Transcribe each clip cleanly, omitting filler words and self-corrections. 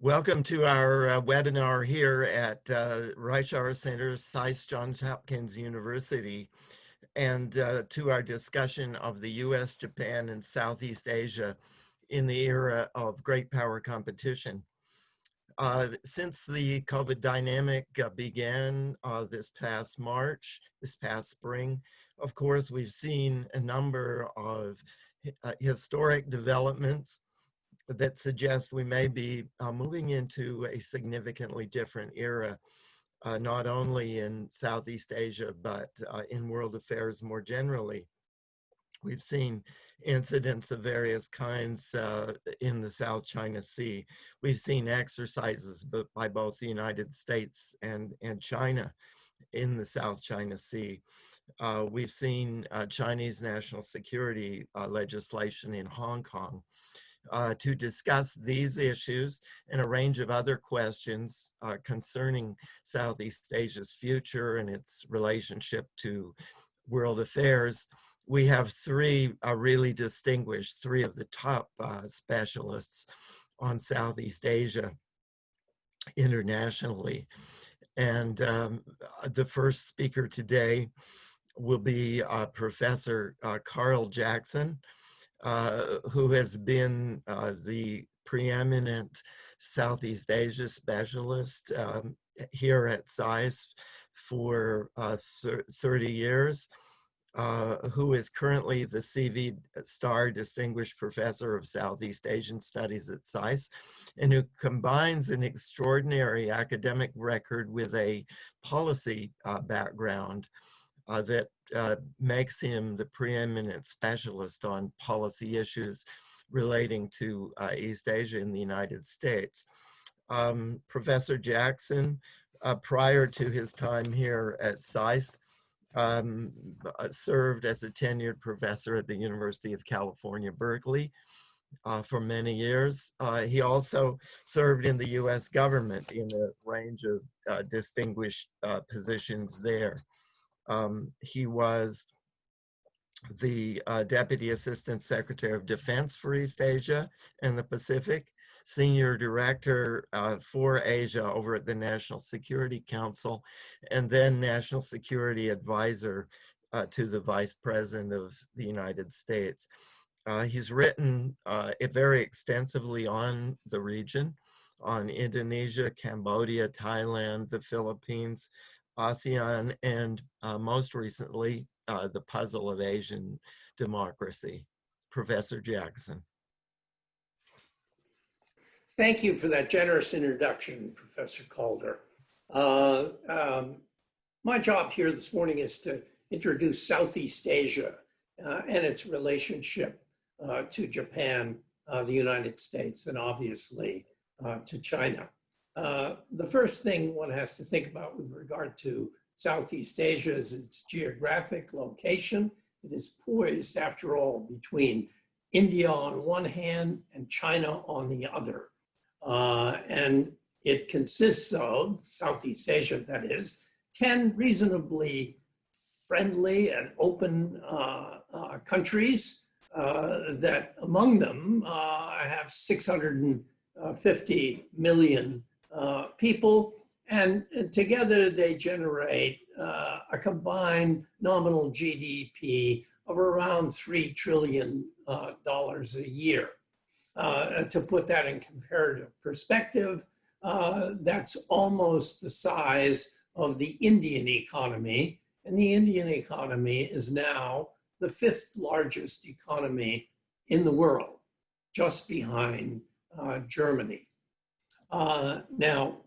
Welcome to our webinar here at Reischauer Center, SAIS Johns Hopkins University, and to our discussion of the US, Japan, and Southeast Asia in the era of great power competition. Since the COVID dynamic began this past March, this past spring, of course, we've seen a number of historic developments that suggest we may be moving into a significantly different era, not only in Southeast Asia, but in world affairs more generally. We've seen incidents of various kinds in the South China Sea. We've seen exercises by both the United States and China in the South China Sea. We've seen Chinese national security legislation in Hong Kong. To discuss these issues and a range of other questions concerning Southeast Asia's future and its relationship to world affairs, we have three really distinguished, three of the top specialists on Southeast Asia internationally. And the first speaker today will be Professor Karl Jackson, who has been the preeminent Southeast Asia specialist here at SAIS for 30 years, who is currently the C.V. Starr Distinguished Professor of Southeast Asian Studies at SAIS, and who combines an extraordinary academic record with a policy background that makes him the preeminent specialist on policy issues relating to East Asia in the United States. Professor Jackson, prior to his time here at SAIS, served as a tenured professor at the University of California, Berkeley for many years. He also served in the US government in a range of distinguished positions there. He was the Deputy Assistant Secretary of Defense for East Asia and the Pacific, Senior Director for Asia over at the National Security Council, and then National Security Advisor to the Vice President of the United States. He's written very extensively on the region, on Indonesia, Cambodia, Thailand, the Philippines, ASEAN, and most recently, the puzzle of Asian democracy. Professor Jackson. Thank you for that generous introduction, Professor Calder. My job here this morning is to introduce Southeast Asia and its relationship to Japan, the United States, and obviously to China. The first thing one has to think about with regard to Southeast Asia is its geographic location. It is poised, after all, between India on one hand and China on the other. And it consists of, Southeast Asia that is, 10 reasonably friendly and open countries that among them have 650 million people, and together they generate a combined nominal GDP of around $3 trillion a year. To put that in comparative perspective, that's almost the size of the Indian economy, and the Indian economy is now the 5th largest economy in the world, just behind Germany. Now,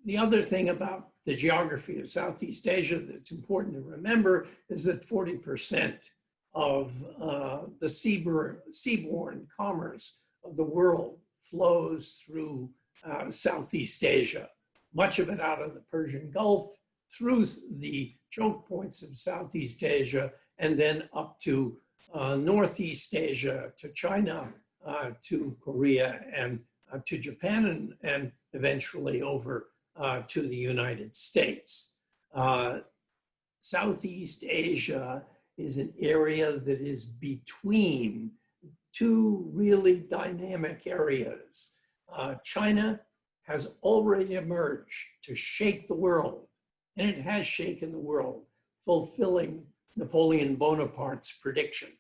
the other thing about the geography of Southeast Asia that's important to remember is that 40% of the seaborne commerce of the world flows through Southeast Asia, much of it out of the Persian Gulf, through the choke points of Southeast Asia, and then up to Northeast Asia, to China, to Korea, and to Japan, and eventually over to the United States. Southeast Asia is an area that is between two really dynamic areas. China has already emerged to shake the world, and it has shaken the world, fulfilling Napoleon Bonaparte's prediction.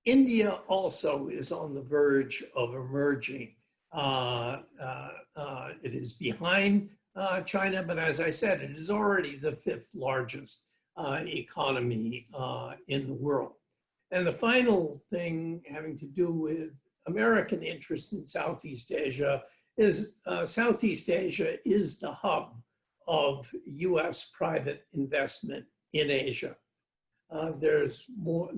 India also is on the verge of emerging. It is behind China, but as I said, it is already the fifth largest economy in the world. And the final thing having to do with American interest in Southeast Asia is Southeast Asia is the hub of US private investment in Asia. There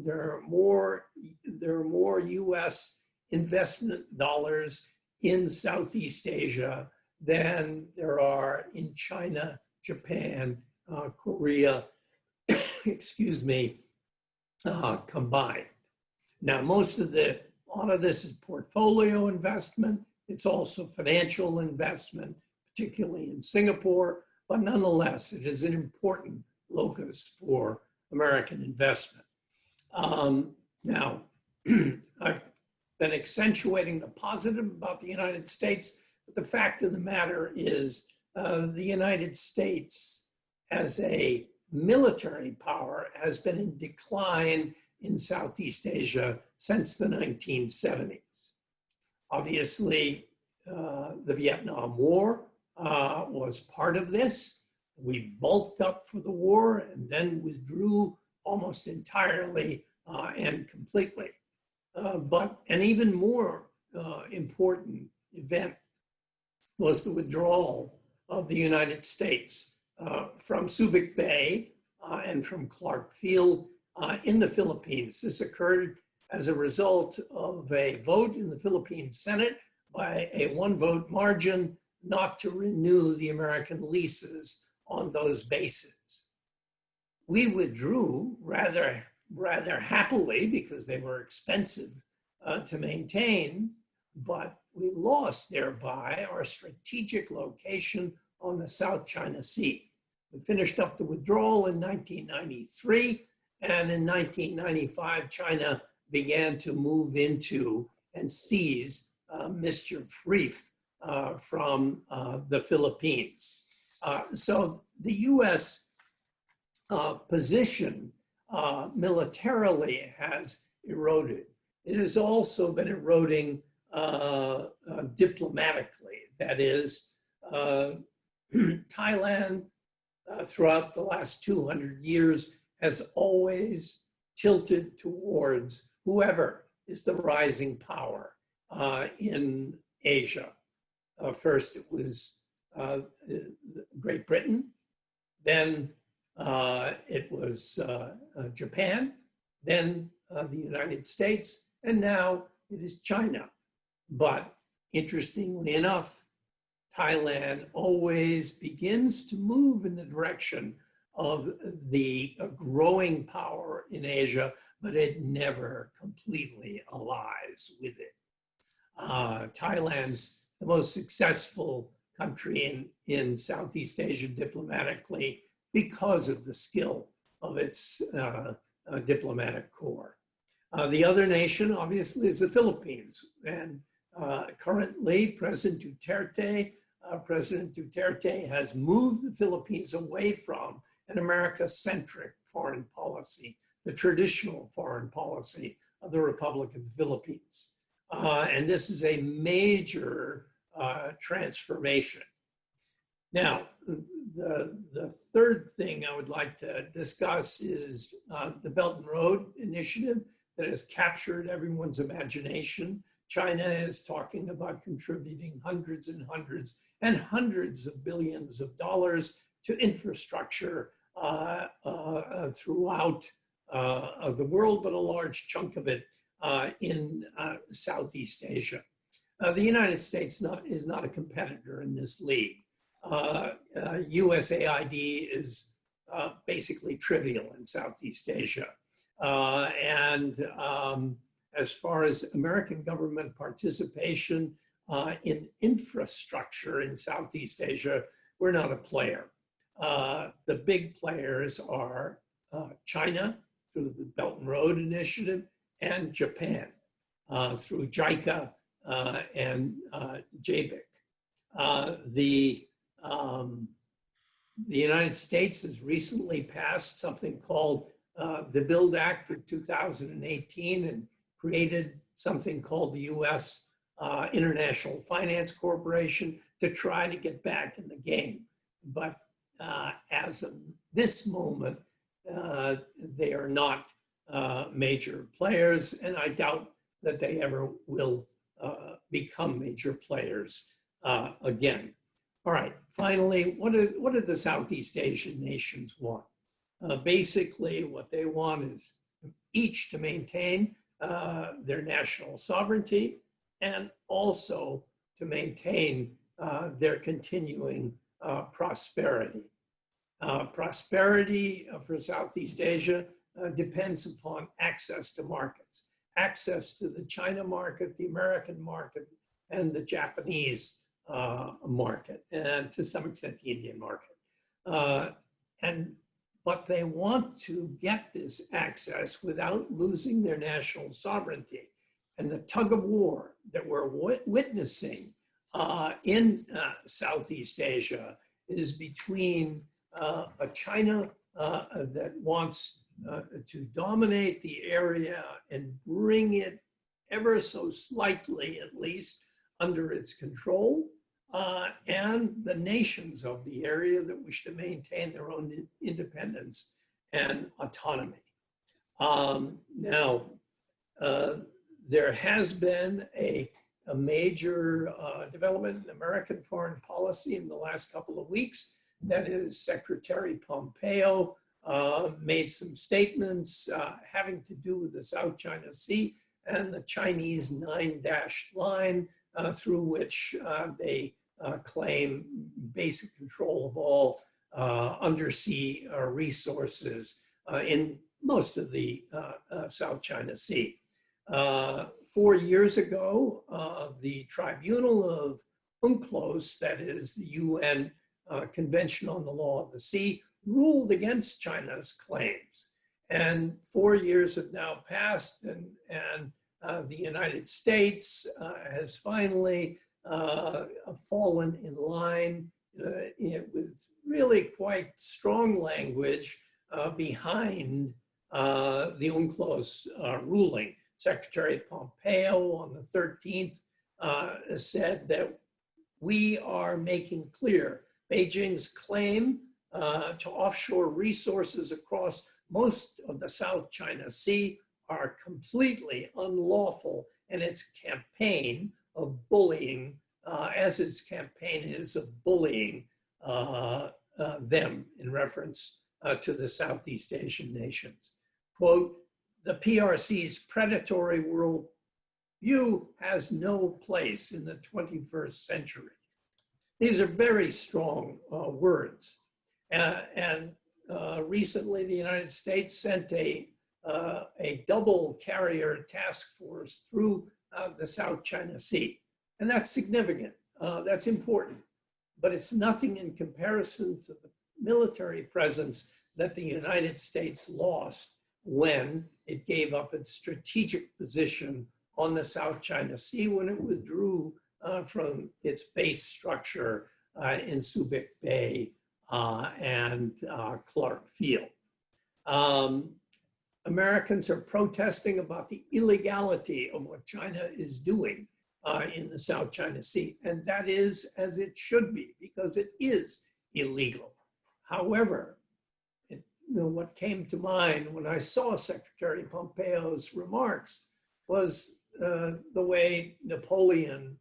are more US investment dollars in Southeast Asia than there are in China, Japan, Korea, excuse me, combined. Now, a lot of this is portfolio investment. It's also financial investment, particularly in Singapore, but nonetheless, it is an important locus for American investment. Now, I've been accentuating the positive about the United States, but the fact of the matter is the United States as a military power has been in decline in Southeast Asia since the 1970s. Obviously, the Vietnam War was part of this. We bulked up for the war and then withdrew almost entirely and completely. But an even more important event was the withdrawal of the United States from Subic Bay and from Clark Field in the Philippines. This occurred as a result of a vote in the Philippine Senate by a one-vote margin not to renew the American leases on those bases. We withdrew rather happily because they were expensive to maintain, but we lost thereby our strategic location on the South China Sea. We finished up the withdrawal in 1993, and in 1995, China began to move into and seize Mischief Reef from the Philippines. So the US position militarily has eroded. It has also been eroding diplomatically. That is, Thailand throughout the last 200 years has always tilted towards whoever is the rising power in Asia. First, it was Great Britain, then it was Japan, then the United States, and now it is China. But interestingly enough, Thailand always begins to move in the direction of the growing power in Asia, but it never completely allies with it. Thailand's the most successful country in Southeast Asia diplomatically because of the skill of its diplomatic corps. The other nation, obviously, is the Philippines. And currently, President Duterte has moved the Philippines away from an America-centric foreign policy, the traditional foreign policy of the Republic of the Philippines. And this is a major transformation. Now, the third thing I would like to discuss is the Belton Road Initiative that has captured everyone's imagination. China is talking about contributing hundreds and hundreds and hundreds of billions of dollars to infrastructure throughout the world, but a large chunk of it in Southeast Asia. The United States is not a competitor in this league. USAID is basically trivial in Southeast Asia. As far as American government participation in infrastructure in Southeast Asia, we're not a player. The big players are China through the Belt and Road Initiative and Japan through JICA and JBIC. The United States has recently passed something called the Build Act of 2018 and created something called the U.S. International Finance Corporation to try to get back in the game. But as of this moment, they are not major players, and I doubt that they ever will become major players again. All right, finally, what do the Southeast Asian nations want? Basically, what they want is each to maintain their national sovereignty and also to maintain their continuing prosperity. Prosperity for Southeast Asia depends upon access to markets, access to the China market, the American market, and the Japanese market, and to some extent the Indian market. But they want to get this access without losing their national sovereignty. And the tug of war that we're witnessing in Southeast Asia is between a China that wants to dominate the area and bring it ever so slightly, at least, under its control, and the nations of the area that wish to maintain their own independence and autonomy. Now, there has been a major development in American foreign policy in the last couple of weeks. That is, Secretary Pompeo made some statements having to do with the South China Sea and the Chinese 9-dashed line through which they claim basic control of all undersea resources in most of the South China Sea. 4 years ago, the Tribunal of UNCLOS, that is the UN Convention on the Law of the Sea, ruled against China's claims. And 4 years have now passed, and the United States has finally fallen in line with really quite strong language behind the UNCLOS ruling. Secretary Pompeo on the 13th said that we are making clear Beijing's claim to offshore resources across most of the South China Sea are completely unlawful, and its campaign of bullying, as its campaign is of bullying them in reference to the Southeast Asian nations. Quote, the PRC's predatory world view has no place in the 21st century. These are very strong words. And recently, the United States sent a double carrier task force through the South China Sea. And that's significant, that's important, but it's nothing in comparison to the military presence that the United States lost when it gave up its strategic position on the South China Sea when it withdrew from its base structure in Subic Bay and Clark Field. Americans are protesting about the illegality of what China is doing in the South China Sea, and that is as it should be, because it is illegal. However, what came to mind when I saw Secretary Pompeo's remarks was the way Napoleon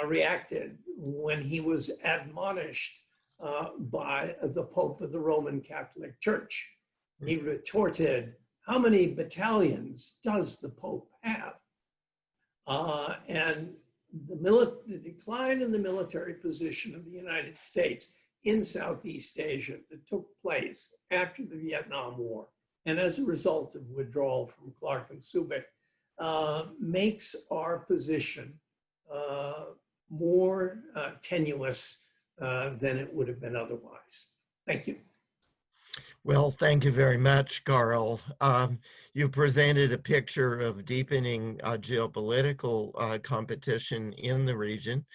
reacted when he was admonished by the Pope of the Roman Catholic Church. He retorted, how many battalions does the Pope have? And the decline in the military position of the United States in Southeast Asia that took place after the Vietnam War, and as a result of withdrawal from Clark and Subic, makes our position more tenuous than it would have been otherwise. Thank you. Well, thank you very much, Carl. You presented a picture of deepening geopolitical competition in the region.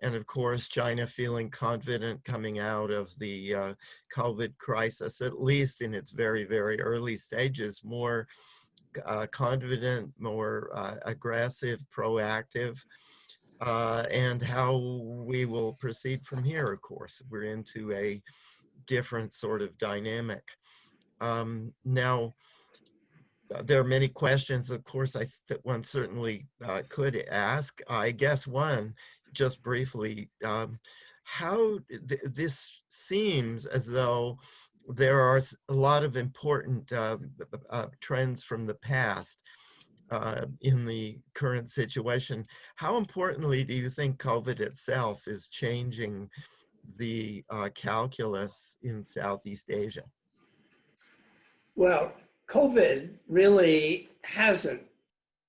And of course, China feeling confident coming out of the COVID crisis, at least in its very, very early stages, more confident, more aggressive, proactive, and how we will proceed from here, of course. We're into a different sort of dynamic. Now, there are many questions, of course, that one certainly could ask. I guess one, just briefly, how this seems as though there are a lot of important trends from the past in the current situation. How importantly do you think COVID itself is changing the calculus in Southeast Asia? Well, COVID really hasn't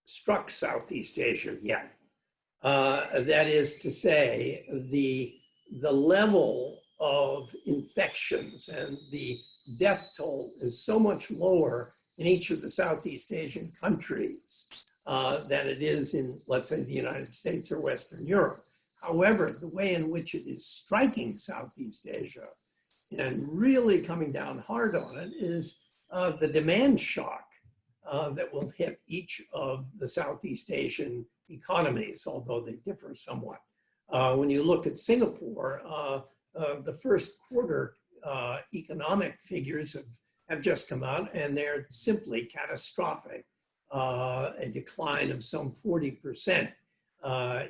struck Southeast Asia yet. That is to say, the level of infections and the death toll is so much lower in each of the Southeast Asian countries than it is in, let's say, the United States or Western Europe. However, the way in which it is striking Southeast Asia and really coming down hard on it is the demand shock that will hit each of the Southeast Asian economies, although they differ somewhat. When you look at Singapore, the first quarter economic figures have just come out, and they're simply catastrophic. A decline of some 40%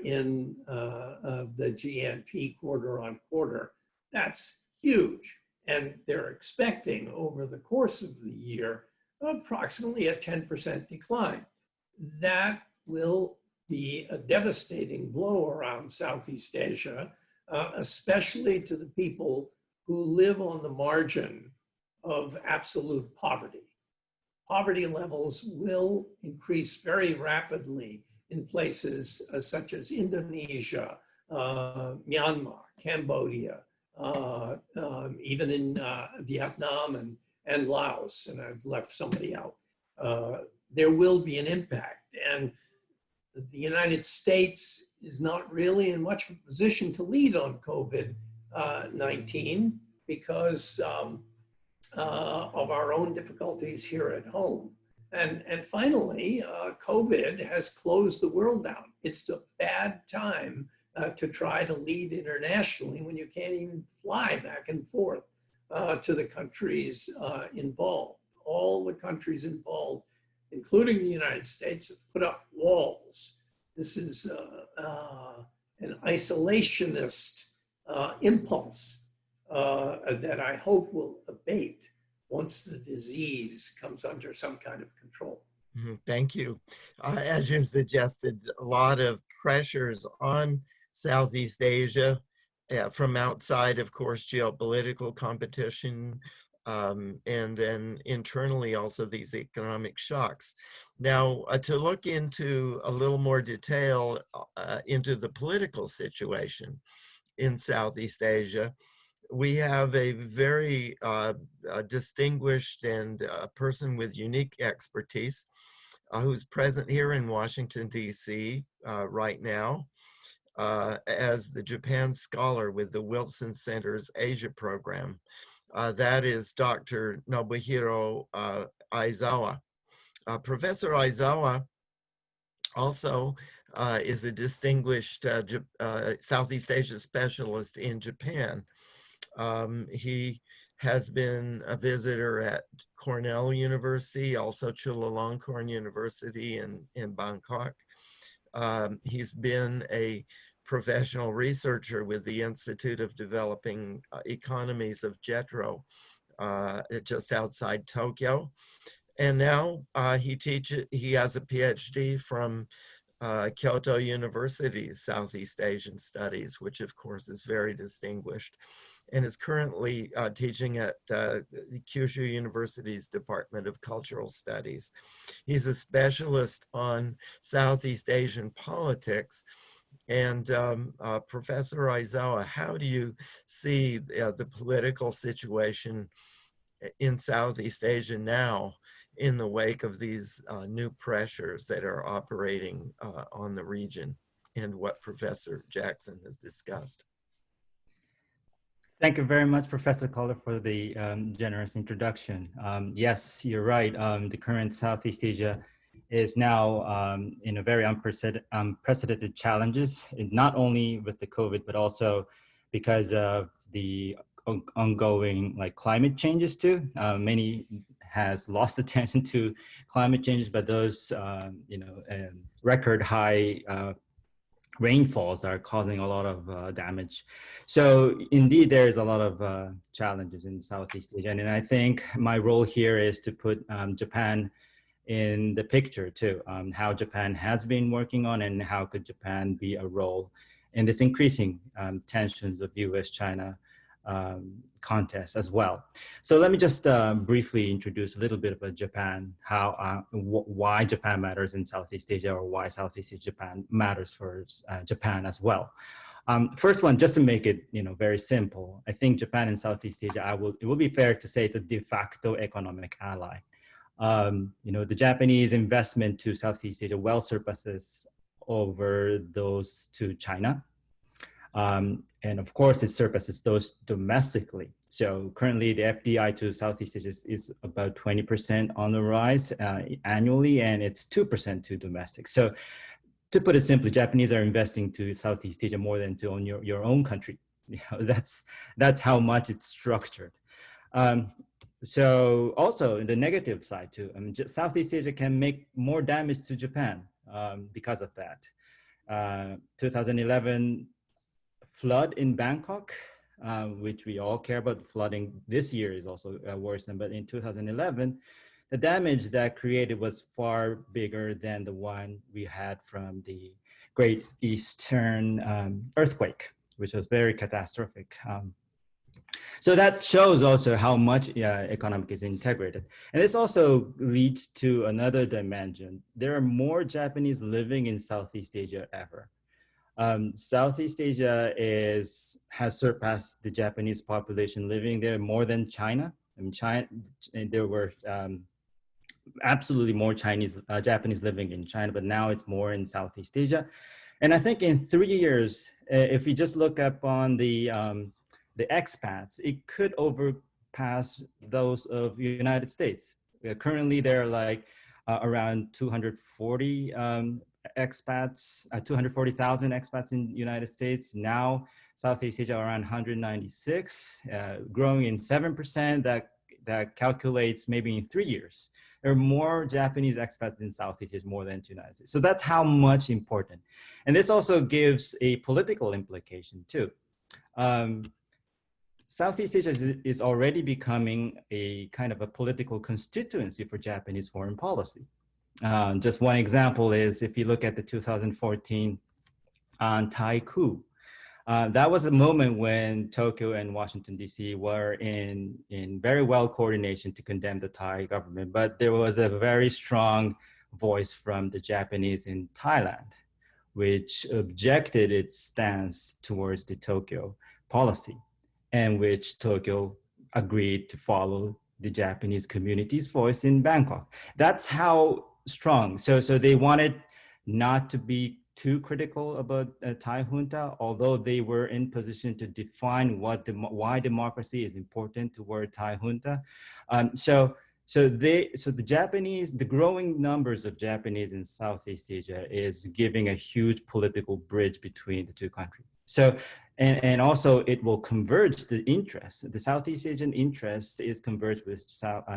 in the GNP quarter on quarter. That's huge. And they're expecting over the course of the year approximately a 10% decline. That will be a devastating blow around Southeast Asia, especially to the people who live on the margin of absolute poverty. Poverty levels will increase very rapidly in places such as Indonesia, Myanmar, Cambodia, even in Vietnam and Laos, and I've left somebody out. There will be an impact. And the United States is not really in much of a position to lead on COVID-19 because of our own difficulties here at home. And finally, COVID has closed the world down. It's a bad time to try to lead internationally when you can't even fly back and forth to the countries involved. All the countries involved, including the United States, have put up walls. This is an isolationist impulse that I hope will abate once the disease comes under some kind of control. Thank you. As you suggested, a lot of pressures on Southeast Asia from outside, of course, geopolitical competition, and then internally also these economic shocks. Now, to look into a little more detail into the political situation in Southeast Asia, we have a very distinguished and a person with unique expertise who's present here in Washington, D.C. Right now as the Japan scholar with the Wilson Center's Asia program. That is Dr. Nobuhiro Aizawa. Professor Aizawa also is a distinguished Southeast Asia specialist in Japan. He has been a visitor at Cornell University, also Chulalongkorn University in Bangkok. He's been a professional researcher with the Institute of Developing Economies of JETRO, just outside Tokyo. And now he has a PhD from Kyoto University's Southeast Asian Studies, which of course is very distinguished, and is currently teaching at the Kyushu University's Department of Cultural Studies. He's a specialist on Southeast Asian politics. And Professor Aizawa, how do you see the political situation in Southeast Asia now in the wake of these new pressures that are operating on the region and what Professor Jackson has discussed. Thank you very much, Professor Calder, for the generous introduction. Yes, you're right. The current Southeast Asia is now in a very unprecedented challenges, not only with the COVID, but also because of the ongoing like climate changes too. Many has lost attention to climate changes, but those record high rainfalls are causing a lot of damage. So indeed, there's a lot of challenges in Southeast Asia. And I think my role here is to put Japan in the picture too, how Japan has been working on and how could Japan be a role in this increasing tensions of US-China contest as well. So let me just briefly introduce a little bit about Japan, how why Japan matters in Southeast Asia, or why Southeast Asia Japan matters for Japan as well. First one, just to make it very simple, I think Japan and Southeast Asia, it will be fair to say it's a de facto economic ally. The Japanese investment to Southeast Asia well surpasses over those to China. And of course, it surpasses those domestically. So currently, the FDI to Southeast Asia is about 20% on the rise annually, and it's 2% to domestic. So to put it simply, Japanese are investing to Southeast Asia more than to own your own country. That's how much it's structured. So also in the negative side too, Southeast Asia can make more damage to Japan because of that. 2011 flood in Bangkok, which we all care about. Flooding this year is also worse than, but in 2011, the damage that created was far bigger than the one we had from the Great Eastern earthquake, which was very catastrophic. So that shows also how much economic is integrated. And this also leads to another dimension. There are more Japanese living in Southeast Asia ever. Southeast Asia has surpassed the Japanese population living there more than China. There were absolutely more Japanese living in China, but now it's more in Southeast Asia. And I think in 3 years, if you just look up on the expats, it could overpass those of the United States. Currently, there are like around 240 expats, 240,000 expats in the United States. Now, Southeast Asia around 196, growing in 7%. That calculates maybe in 3 years. There are more Japanese expats in Southeast Asia more than the United States. So that's how much important. And this also gives a political implication too. Southeast Asia is already becoming a kind of a political constituency for Japanese foreign policy. Just one example is if you look at the 2014 Thai coup, that was a moment when Tokyo and Washington, D.C. were in very well coordination to condemn the Thai government, but there was a very strong voice from the Japanese in Thailand, which objected its stance towards the Tokyo policy, and which Tokyo agreed to follow the Japanese community's voice in Bangkok. That's how strong. So they wanted not to be too critical about Thai junta, although they were in position to define why democracy is important toward Thai junta. So the growing numbers of Japanese in Southeast Asia is giving a huge political bridge between the two countries. So, and also it will converge the interests. The Southeast Asian interest is converged with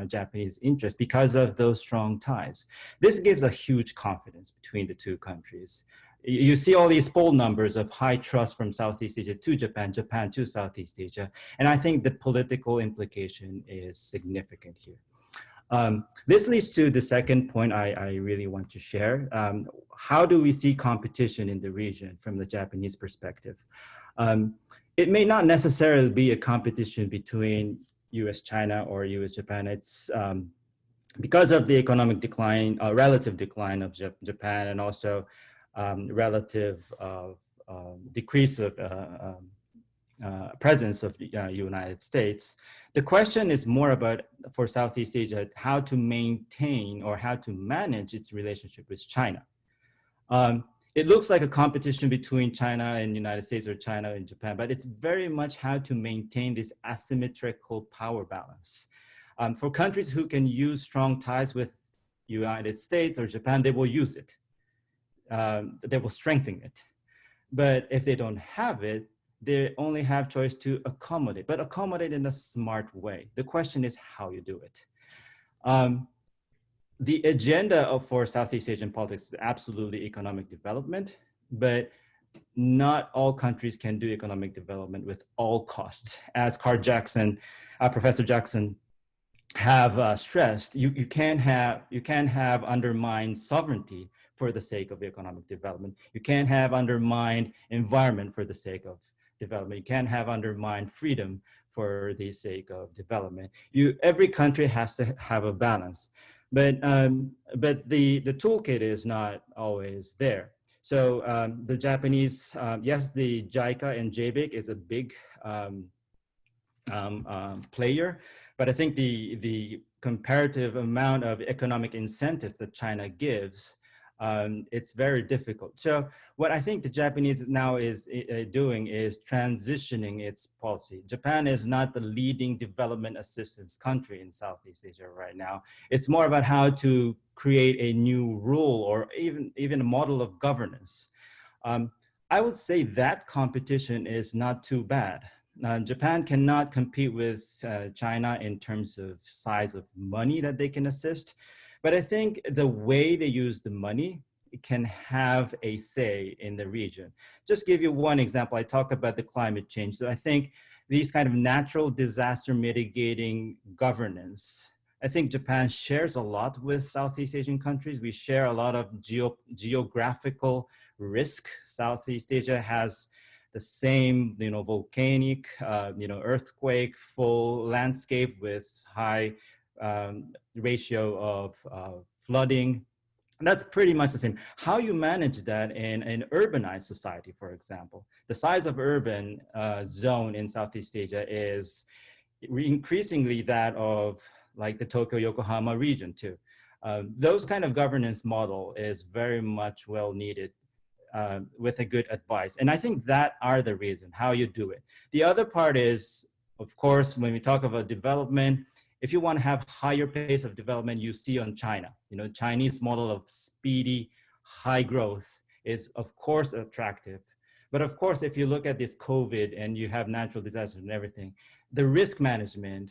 Japanese interest because of those strong ties. This gives a huge confidence between the two countries. You see all these poll numbers of high trust from Southeast Asia to Japan, Japan to Southeast Asia. And I think the political implication is significant here. This leads to the second point I really want to share. How do we see competition in the region from the Japanese perspective? It may not necessarily be a competition between US-China or US-Japan. It's because of the economic decline, relative decline of Japan, and also relative decrease of presence of the United States. The question is more about, for Southeast Asia, how to maintain or how to manage its relationship with China. It looks like a competition between China and United States or China and Japan, but it's very much how to maintain this asymmetrical power balance. For countries who can use strong ties with United States or Japan, they will use it. They will strengthen it. But if they don't have it, they only have choice to accommodate, but accommodate in a smart way. The question is how you do it. The agenda for Southeast Asian politics is absolutely economic development, but not all countries can do economic development with all costs. As Karl Jackson, Professor Jackson have stressed, you can't have undermined sovereignty for the sake of economic development. You can't have undermined environment for the sake of development. You can't have undermined freedom for the sake of development. Every country has to have a balance, but the toolkit is not always there. So the Japanese, yes, the JICA and JBIC is a big player, but I think the comparative amount of economic incentive that China gives, it's very difficult. So what I think the Japanese now is doing is transitioning its policy. Japan is not the leading development assistance country in Southeast Asia right now. It's more about how to create a new rule or even a model of governance. I would say that competition is not too bad. Japan cannot compete with China in terms of size of money that they can assist. But I think the way they use the money can have a say in the region. Just give you one example. I talk about the climate change. So I think these kind of natural disaster mitigating governance, I think Japan shares a lot with Southeast Asian countries. We share a lot of geographical risk. Southeast Asia has the same, volcanic, earthquake full landscape with high ratio of flooding. And that's pretty much the same. How you manage that in an urbanized society, for example, the size of urban zone in Southeast Asia is increasingly that of like the Tokyo, Yokohama region too. Those kind of governance model is very much well needed with a good advice. And I think that are the reason how you do it. The other part is, of course, when we talk about development, if you want to have higher pace of development, you see on China, Chinese model of speedy, high growth is of course attractive. But of course, if you look at this COVID and you have natural disasters and everything, the risk management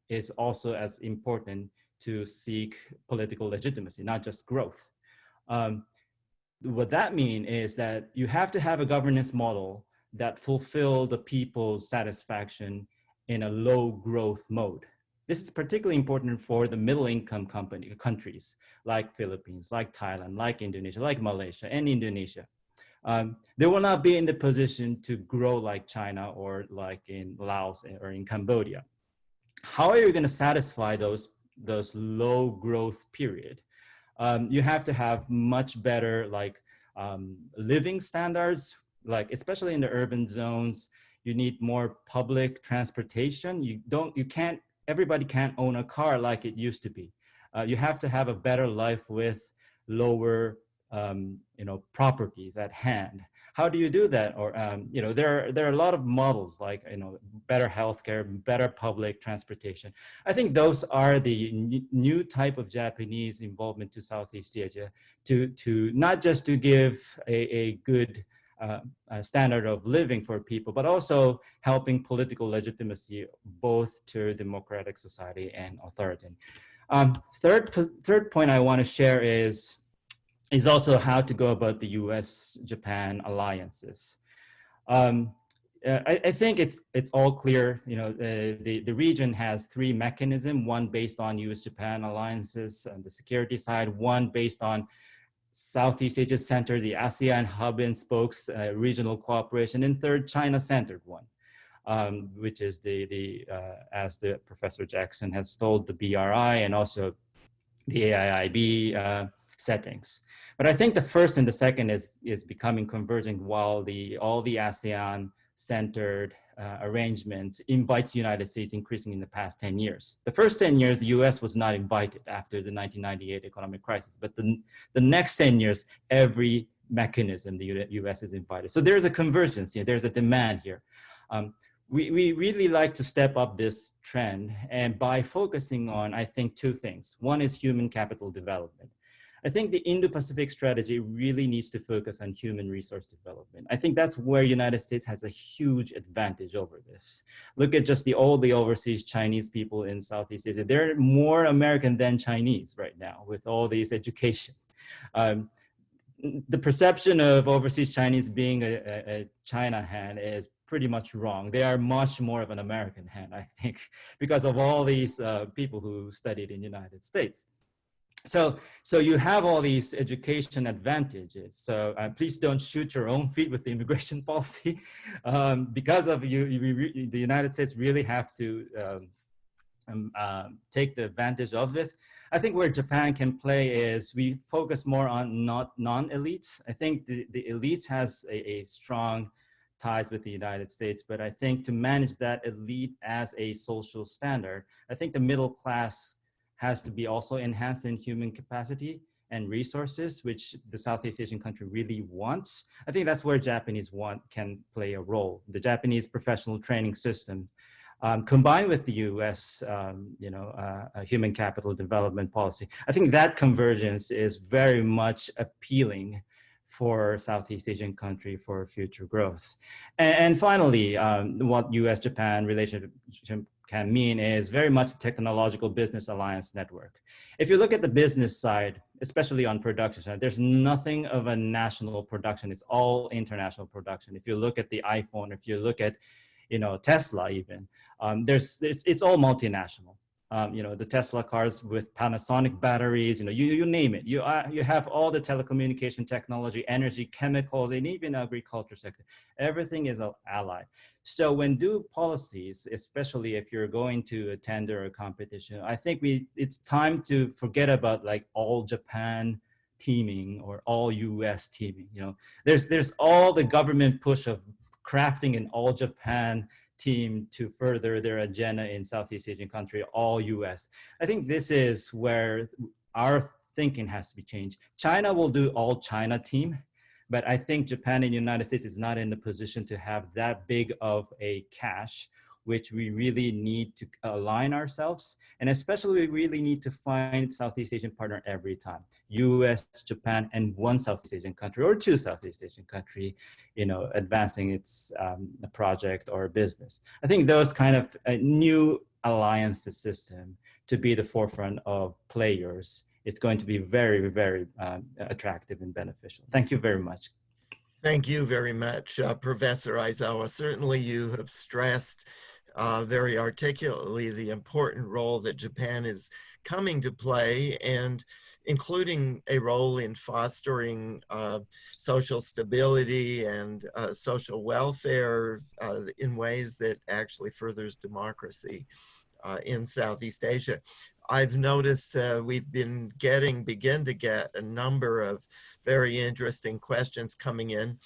is also as important to seek political legitimacy, not just growth. What that means is that you have to have a governance model that fulfill the people's satisfaction in a low growth mode. This is particularly important for the middle income countries like Philippines, like Thailand, like Indonesia, like Malaysia and Indonesia. They will not be in the position to grow like China or like in Laos or in Cambodia. How are you going to satisfy those low growth period? You have to have much better living standards, especially in the urban zones. You need more public transportation. Everybody can't own a car like it used to be. You have to have a better life with lower, properties at hand. How do you do that? Or, there are a lot of models like, better healthcare, better public transportation. I think those are the new type of Japanese involvement to Southeast Asia to not just to give a good standard of living for people, but also helping political legitimacy both to democratic society and authority. Third point I want to share is also how to go about the US-Japan alliances. I think it's all clear. The region has three mechanisms: one based on US-Japan alliances on the security side, one based on Southeast Asia Center, the ASEAN hub and spokes regional cooperation, and third, China-centered one, which is as the Professor Jackson has told, the BRI and also the AIIB settings. But I think the first and the second is becoming converging, while all the ASEAN-centered arrangements invites the United States increasing in the past 10 years. The first 10 years, the US was not invited after the 1998 economic crisis, but the next 10 years, every mechanism, the US is invited. So there's a convergence here, there's a demand here. We really like to step up this trend, and by focusing on, I think, two things. One is human capital development. I think the Indo-Pacific strategy really needs to focus on human resource development. I think that's where United States has a huge advantage over this. Look at just all the overseas Chinese people in Southeast Asia. They're more American than Chinese right now with all these education. The perception of overseas Chinese being a China hand is pretty much wrong. They are much more of an American hand, I think, because of all these people who studied in the United States. So you have all these education advantages. So please don't shoot your own feet with the immigration policy. Because of the United States really have to take the advantage of this. I think where Japan can play is we focus more on non-elites. I think the elites has a strong ties with the United States, but I think to manage that elite as a social standard, I think the middle class has to be also enhanced in human capacity and resources, which the Southeast Asian country really wants. I think that's where Japanese can play a role. The Japanese professional training system, combined with the U.S., human capital development policy, I think that convergence is very much appealing for Southeast Asian country for future growth. And finally, what U.S.-Japan relationship can mean is very much a technological business alliance network. If you look at the business side, especially on production side, there's nothing of a national production. It's all international production. If you look at the iPhone, if you look at, Tesla even, it's all multinational. The Tesla cars with Panasonic batteries, you name it. You have all the telecommunication technology, energy, chemicals, and even agriculture sector. Everything is allied. So when do policies, especially if you're going to a tender or competition, I think it's time to forget about like all Japan teaming or all US teaming. There's all the government push of crafting an all Japan team to further their agenda in Southeast Asian country, all US. I think this is where our thinking has to be changed. China will do all China team, but I think Japan and the United States is not in the position to have that big of a cash, which we really need to align ourselves. And especially we really need to find Southeast Asian partner every time. US, Japan, and one Southeast Asian country or two Southeast Asian country, advancing its project or business. I think those kind of new alliances system to be the forefront of players, it's going to be very, very attractive and beneficial. Thank you very much. Thank you very much, Professor Aizawa. Certainly you have stressed very articulately the important role that Japan is coming to play, and including a role in fostering social stability and social welfare in ways that actually furthers democracy in Southeast Asia. I've noticed we've begin to get a number of very interesting questions coming in.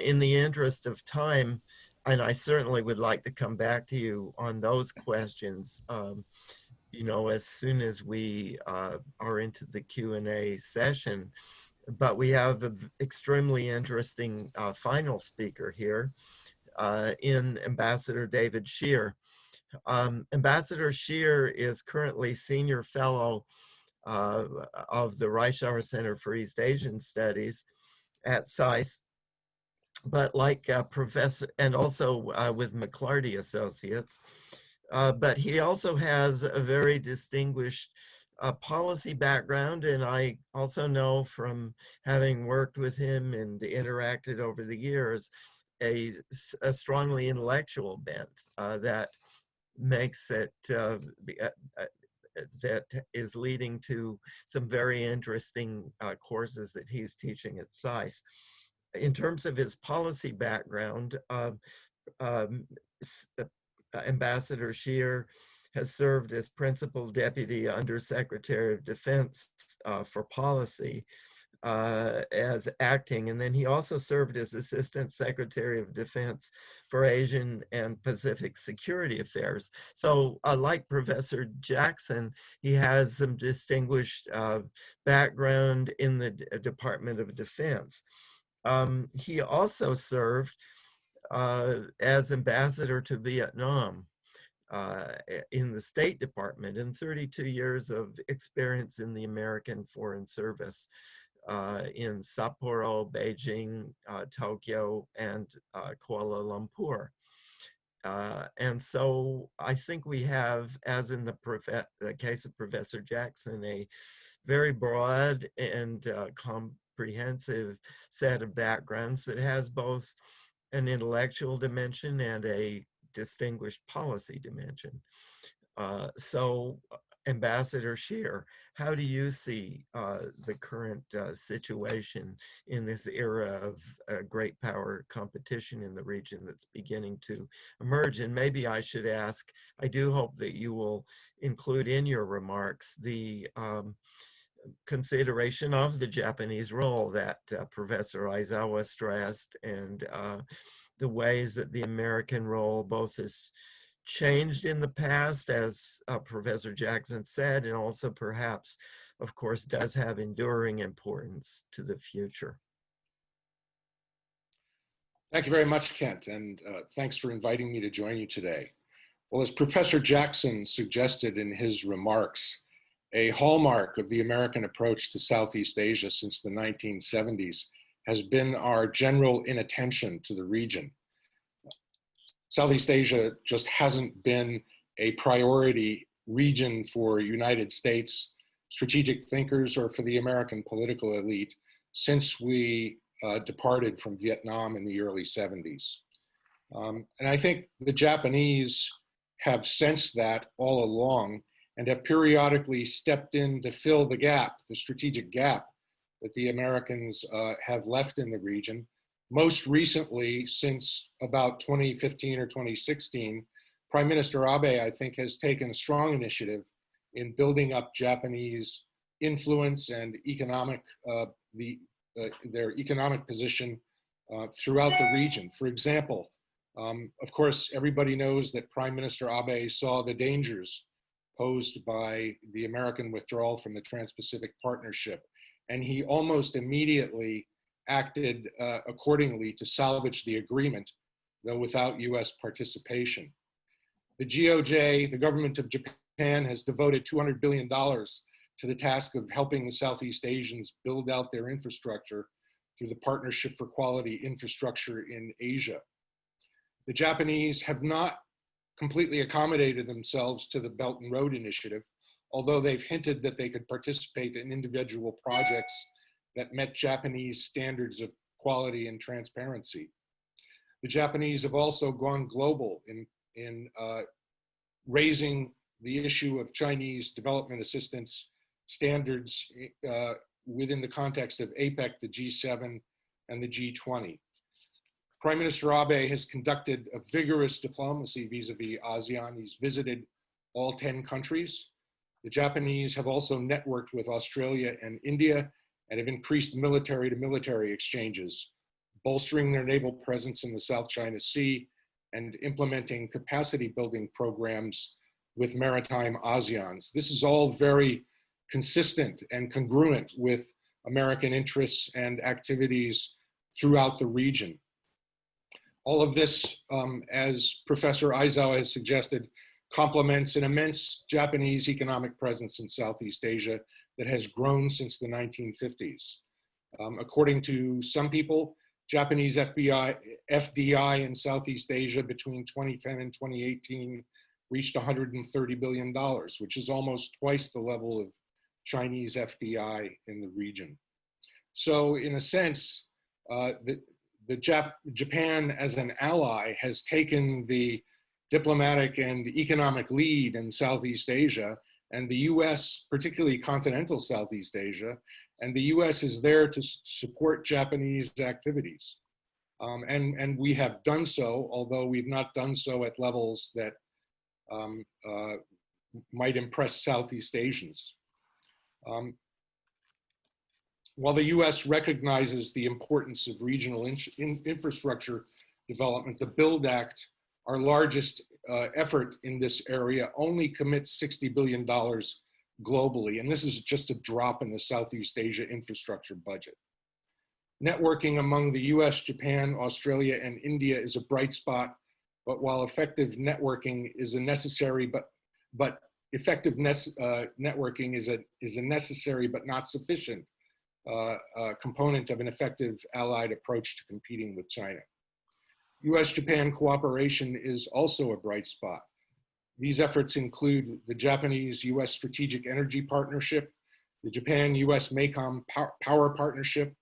In the interest of time, and I certainly would like to come back to you on those questions, as soon as we are into the Q&A session. But we have an extremely interesting final speaker here in Ambassador David Shear. Ambassador Shear is currently Senior Fellow of the Reischauer Center for East Asian Studies at SAIS, but like Professor, and also with McClarty Associates, but he also has a very distinguished policy background, and I also know from having worked with him and interacted over the years, a strongly intellectual bent that makes it, that is leading to some very interesting courses that he's teaching at SAIS. In terms of his policy background, Ambassador Shear has served as Principal Deputy Undersecretary of Defense for Policy as acting, and then he also served as Assistant Secretary of Defense for Asian and Pacific Security Affairs. So like Professor Jackson, he has some distinguished background in the Department of Defense. He also served as ambassador to Vietnam in the State Department, and 32 years of experience in the American Foreign Service in Sapporo, Beijing, Tokyo, and Kuala Lumpur. And so I think we have, as in the case of Professor Jackson, a very broad and comprehensive set of backgrounds that has both an intellectual dimension and a distinguished policy dimension. So Ambassador Shear, how do you see the current situation in this era of great power competition in the region that's beginning to emerge? And maybe I should ask, I do hope that you will include in your remarks the consideration of the Japanese role that Professor Aizawa stressed, and the ways that the American role both is changed in the past, as Professor Jackson said, and also perhaps, of course, does have enduring importance to the future. Thank you very much, Kent, and thanks for inviting me to join you today. Well, as Professor Jackson suggested in his remarks, a hallmark of the American approach to Southeast Asia since the 1970s has been our general inattention to the region. Southeast Asia just hasn't been a priority region for United States strategic thinkers or for the American political elite since we departed from Vietnam in the early 70s. And I think the Japanese have sensed that all along and have periodically stepped in to fill the gap, the strategic gap that the Americans have left in the region. Most recently, since about 2015 or 2016, Prime Minister Abe, I think, has taken a strong initiative in building up Japanese influence and economic, their economic position throughout the region. For example, of course, everybody knows that Prime Minister Abe saw the dangers posed by the American withdrawal from the Trans-Pacific Partnership, and he almost immediately acted accordingly to salvage the agreement, though without US participation. The GOJ, the government of Japan, has devoted $200 billion to the task of helping the Southeast Asians build out their infrastructure through the Partnership for Quality Infrastructure in Asia. The Japanese have not completely accommodated themselves to the Belt and Road Initiative, although they've hinted that they could participate in individual projects that met Japanese standards of quality and transparency. The Japanese have also gone global in raising the issue of Chinese development assistance standards within the context of APEC, the G7, and the G20. Prime Minister Abe has conducted a vigorous diplomacy vis-a-vis ASEAN. He's visited all 10 countries. The Japanese have also networked with Australia and India and have increased military-to-military exchanges, bolstering their naval presence in the South China Sea and implementing capacity-building programs with maritime ASEANs. This is all very consistent and congruent with American interests and activities throughout the region. All of this, as Professor Aizawa has suggested, complements an immense Japanese economic presence in Southeast Asia that has grown since the 1950s. According to some people, Japanese FDI in Southeast Asia between 2010 and 2018 reached $130 billion, which is almost twice the level of Chinese FDI in the region. So in a sense, Japan as an ally has taken the diplomatic and economic lead in Southeast Asia, and the US, particularly continental Southeast Asia, and the US is there to support Japanese activities. And we have done so, although we've not done so at levels that might impress Southeast Asians. While the US recognizes the importance of regional infrastructure development, the BUILD Act, our largest effort in this area, only commits $60 billion globally, and this is just a drop in the Southeast Asia infrastructure budget. Networking among the US, Japan, Australia, and India is a bright spot, but while effective networking is a necessary, but networking is a necessary but not sufficient component of an effective allied approach to competing with China. US-Japan cooperation is also a bright spot. These efforts include the Japanese-US Strategic Energy Partnership, the Japan-US Mekong Power Partnership,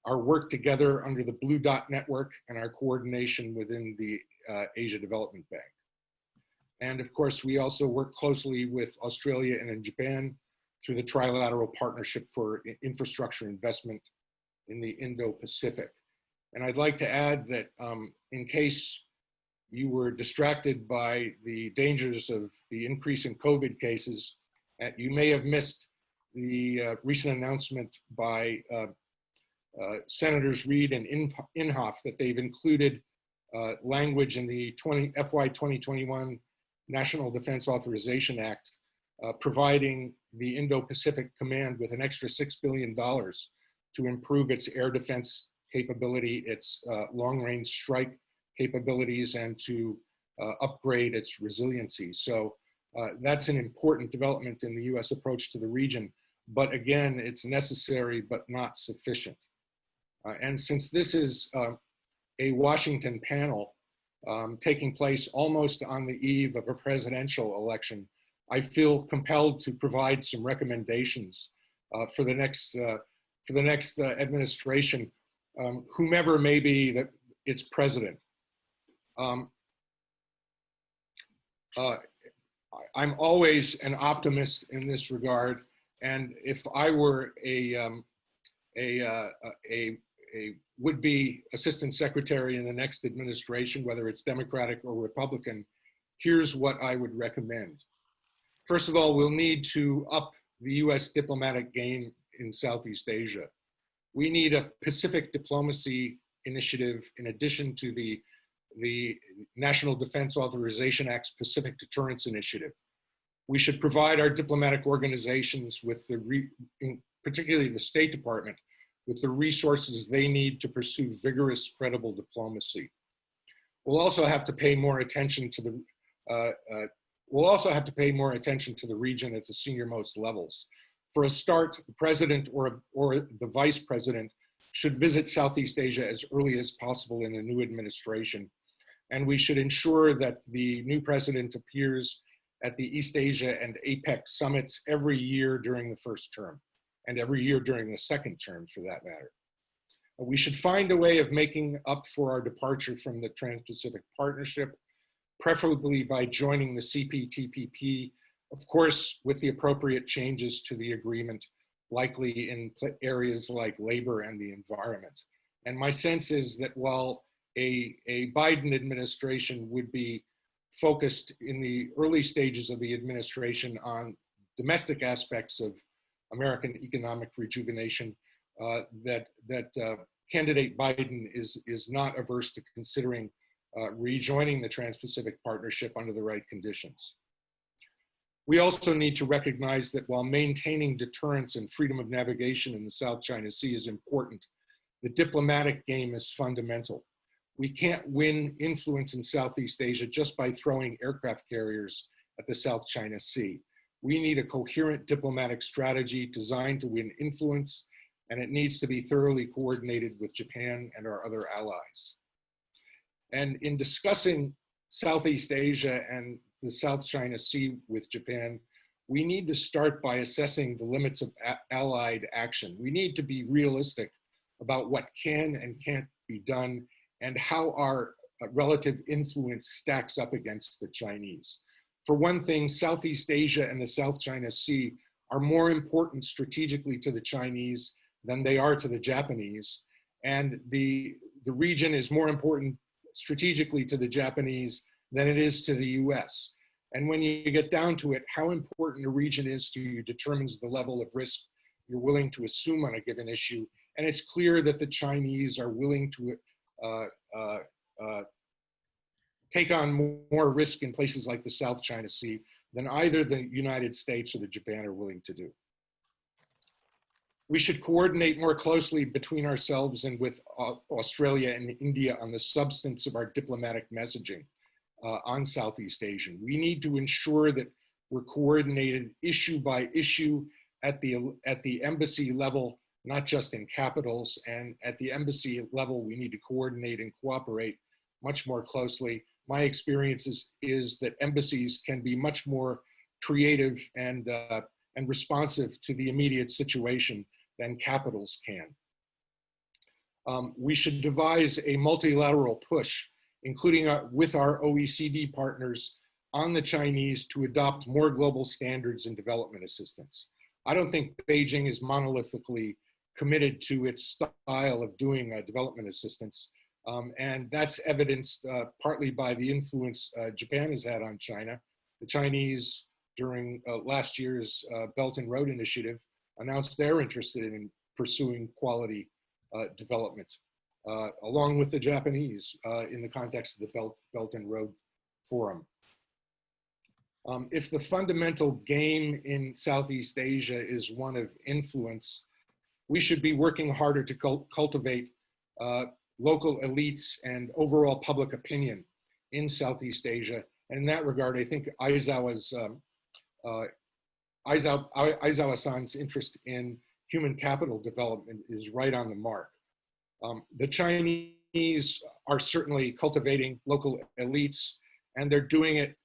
our work together under the Blue Dot Network, and our coordination within the Asia Development Bank. And of course, we also work closely with Australia and in Japan through the Trilateral Partnership for Infrastructure Investment in the Indo-Pacific. And I'd like to add that in case you were distracted by the dangers of the increase in COVID cases, you may have missed the recent announcement by Senators Reid and Inhofe that they've included language in the FY 2021 National Defense Authorization Act, providing the Indo-Pacific Command with an extra $6 billion to improve its air defense capability, its long-range strike capabilities, and to upgrade its resiliency. So that's an important development in the US approach to the region. But again, it's necessary but not sufficient. And since this is a Washington panel taking place almost on the eve of a presidential election, I feel compelled to provide some recommendations for the next administration, whomever may be its president. I'm always an optimist in this regard, and if I were a would-be assistant secretary in the next administration, whether it's Democratic or Republican, here's what I would recommend. First of all, we'll need to up the US diplomatic game in Southeast Asia. We need a Pacific diplomacy initiative in addition to the National Defense Authorization Act's Pacific Deterrence Initiative. We should provide our diplomatic organizations with particularly the State Department, with the resources they need to pursue vigorous, credible diplomacy. We'll also have to pay more attention to the region at the senior-most levels. For a start, the president or the vice president should visit Southeast Asia as early as possible in the new administration. And we should ensure that the new president appears at the East Asia and APEC summits every year during the first term, and every year during the second term for that matter. We should find a way of making up for our departure from the Trans-Pacific Partnership, preferably by joining the CPTPP, of course, with the appropriate changes to the agreement, likely in areas like labor and the environment. And my sense is that while a Biden administration would be focused in the early stages of the administration on domestic aspects of American economic rejuvenation, that candidate Biden is not averse to considering rejoining the Trans-Pacific Partnership under the right conditions. We also need to recognize that while maintaining deterrence and freedom of navigation in the South China Sea is important, the diplomatic game is fundamental. We can't win influence in Southeast Asia just by throwing aircraft carriers at the South China Sea. We need a coherent diplomatic strategy designed to win influence, and it needs to be thoroughly coordinated with Japan and our other allies. And in discussing Southeast Asia and the South China Sea with Japan, we need to start by assessing the limits of allied action. We need to be realistic about what can and can't be done and how our relative influence stacks up against the Chinese. For one thing, Southeast Asia and the South China Sea are more important strategically to the Chinese than they are to the Japanese. And the region is more important strategically to the Japanese than it is to the US. And when you get down to it, how important a region is to you determines the level of risk you're willing to assume on a given issue. And it's clear that the Chinese are willing to take on more risk in places like the South China Sea than either the United States or the Japan are willing to do. We should coordinate more closely between ourselves and with Australia and India on the substance of our diplomatic messaging on Southeast Asia. We need to ensure that we're coordinated issue by issue at the embassy level, not just in capitals. And at the embassy level, we need to coordinate and cooperate much more closely. My experience is that embassies can be much more creative and responsive to the immediate situation than capitals can. We should devise a multilateral push, including with our OECD partners, on the Chinese to adopt more global standards in development assistance. I don't think Beijing is monolithically committed to its style of doing development assistance. And that's evidenced partly by the influence Japan has had on China. The Chinese, during last year's Belton Road Initiative, announced they're interested in pursuing quality development, along with the Japanese in the context of the Belton Road Forum. If the fundamental game in Southeast Asia is one of influence, we should be working harder to cultivate local elites and overall public opinion in Southeast Asia. And in that regard, I think Aizawa-san's interest in human capital development is right on the mark. The Chinese are certainly cultivating local elites, and they're doing it,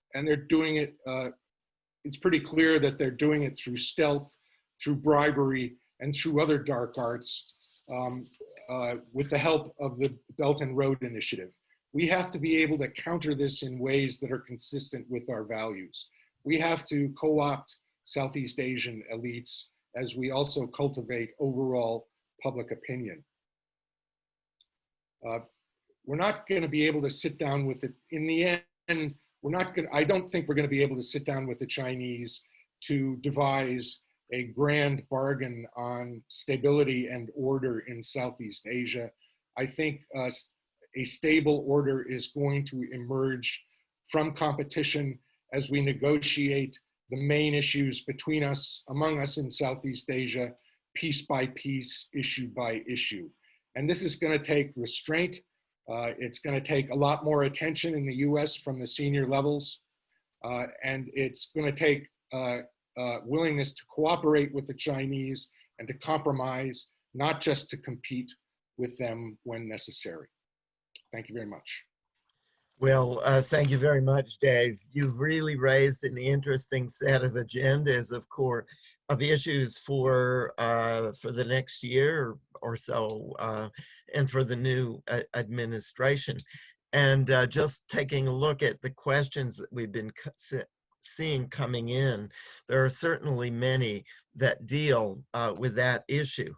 it's pretty clear that they're doing it through stealth, through bribery, and through other dark arts, with the help of the Belt and Road Initiative. We have to be able to counter this in ways that are consistent with our values. We have to co-opt Southeast Asian elites as we also cultivate overall public opinion. We're not going to be able to sit down with it. In the end, I don't think we're going to be able to sit down with the Chinese to devise a grand bargain on stability and order in Southeast Asia. I think a stable order is going to emerge from competition as we negotiate the main issues between us, among us in Southeast Asia, piece by piece, issue by issue. And this is going to take restraint. It's going to take a lot more attention in the US from the senior levels. And it's going to take willingness to cooperate with the Chinese and to compromise, not just to compete with them when necessary. Thank you very much. Well, thank you very much, Dave. You've really raised an interesting set of agendas, of course, of issues for the next year or so, and for the new administration. And just taking a look at the questions that we've been seeing coming in, there are certainly many that deal with that issue.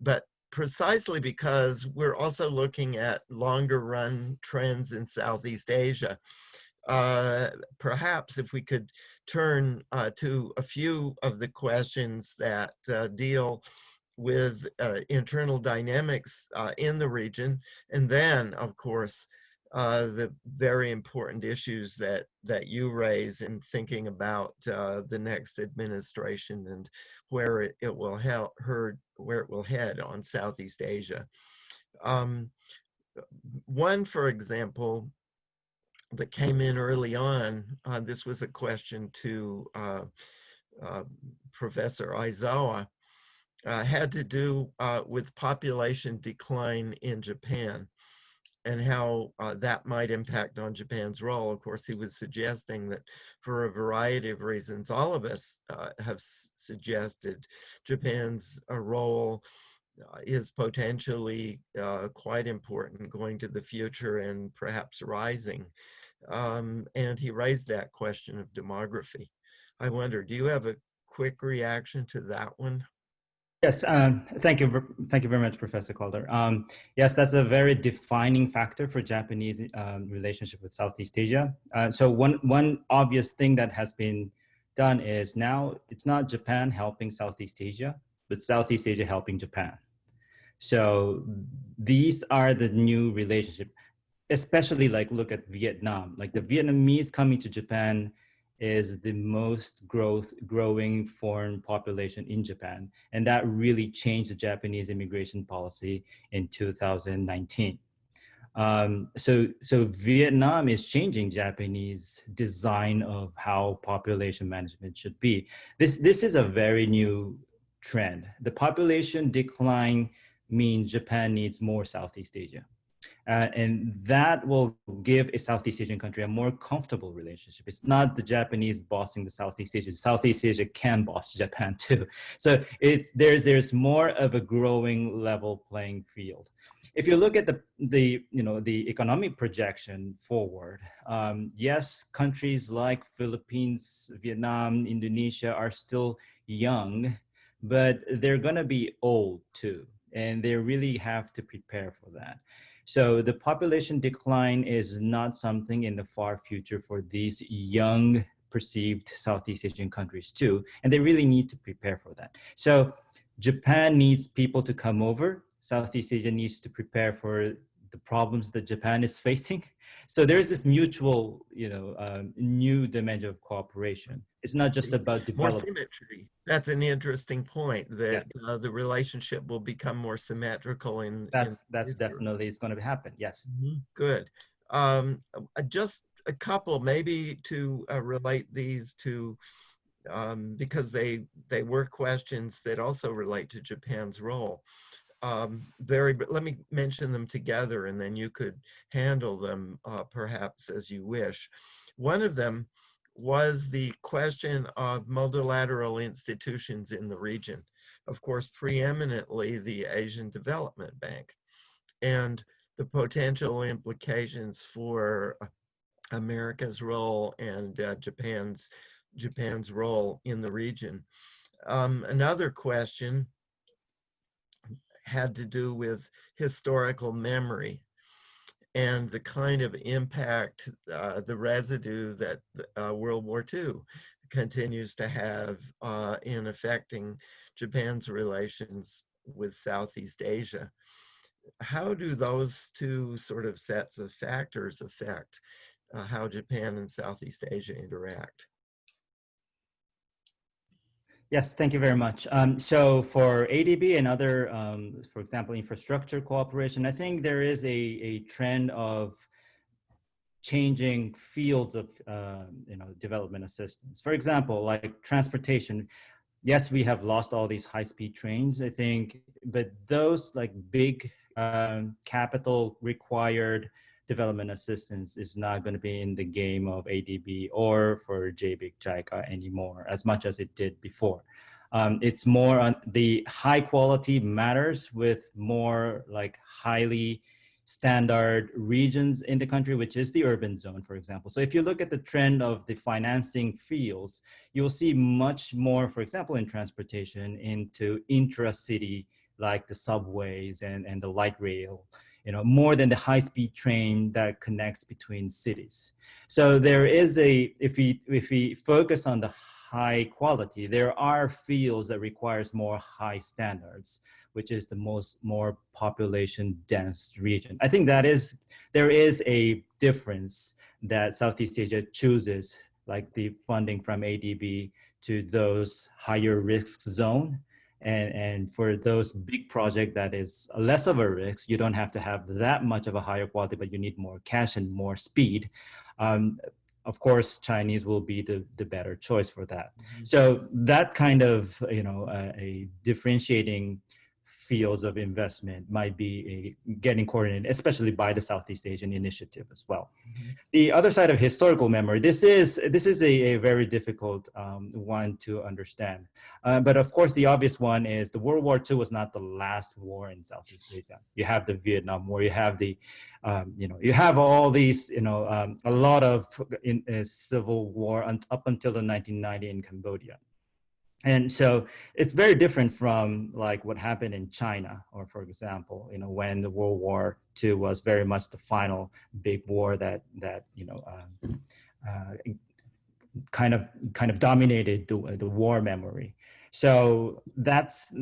But precisely because we're also looking at longer run trends in Southeast Asia, perhaps if we could turn to a few of the questions that deal with internal dynamics in the region, and then, of course, the very important issues that you raise in thinking about the next administration and where it will head on Southeast Asia. One, for example, that came in early on, this was a question to Professor Aizawa, had to do with population decline in Japan and how that might impact on Japan's role. Of course, he was suggesting that for a variety of reasons, all of us have suggested Japan's role is potentially quite important going to the future and perhaps rising. And he raised that question of demography. I wonder, do you have a quick reaction to that one? Yes, thank you very much, Professor Calder. Yes, that's a very defining factor for Japanese relationship with Southeast Asia. So one obvious thing that has been done is now it's not Japan helping Southeast Asia. with Southeast Asia helping Japan. So these are the new relationship, especially like look at Vietnam. Like the Vietnamese coming to Japan is the most growing foreign population in Japan. And that really changed the Japanese immigration policy in 2019. So Vietnam is changing Japanese design of how population management should be. This is a very new trend. The population decline means Japan needs more Southeast Asia. And that will give a Southeast Asian country a more comfortable relationship. It's not the Japanese bossing the Southeast Asia. Southeast Asia can boss Japan too. So there's more of a growing level playing field. If you look at the economic projection forward, yes, countries like Philippines, Vietnam, Indonesia are still young, but they're going to be old too, and they really have to prepare for that. So the population decline is not something in the far future for these young perceived Southeast Asian countries too, and they really need to prepare for that. So Japan needs people to come over. Southeast Asia needs to prepare for the problems that Japan is facing. So there's this mutual, new dimension of cooperation. It's not just about development. More symmetry. That's an interesting point, that the relationship will become more symmetrical That's definitely is going to happen. Yes. Mm-hmm. Good. Just a couple, maybe to relate these to, because they were questions that also relate to Japan's role. Let me mention them together, and then you could handle them perhaps as you wish. One of them was the question of multilateral institutions in the region. Of course, preeminently the Asian Development Bank, and the potential implications for America's role and Japan's role in the region. Another question had to do with historical memory and the kind of impact, the residue that World War II continues to have in affecting Japan's relations with Southeast Asia. How do those two sort of sets of factors affect how Japan and Southeast Asia interact? Yes, thank you very much. So for ADB and other, for example, infrastructure cooperation, I think there is a trend of changing fields of development assistance. For example, like transportation. Yes, we have lost all these high-speed trains, I think, but those like big capital required development assistance is not going to be in the game of ADB or for JBIC JICA anymore as much as it did before. It's more on the high quality matters with more like highly standard regions in the country, which is the urban zone, for example. So if you look at the trend of the financing fields, you'll see much more, for example, in transportation into intra-city, like the subways and the light rail, more than the high-speed train that connects between cities. So there is if we focus on the high quality, there are fields that requires more high standards, which is the more population dense region. I think there is a difference that Southeast Asia chooses, like the funding from ADB to those higher risk zone. And for those big projects that is less of a risk, you don't have to have that much of a higher quality, but you need more cash and more speed. Of course, Chinese will be the better choice for that. Mm-hmm. So that kind of, a differentiating fields of investment might be getting coordinated, especially by the Southeast Asian Initiative as well. Mm-hmm. The other side of historical memory, this is a very difficult one to understand. But of course, the obvious one is the World War II was not the last war in Southeast Asia. You have the Vietnam War, you have the, you have all these, a lot of civil war up until the 1990 in Cambodia. And so it's very different from like what happened in China, or for example, when the World War II was very much the final big war that kind of dominated the war memory. So that's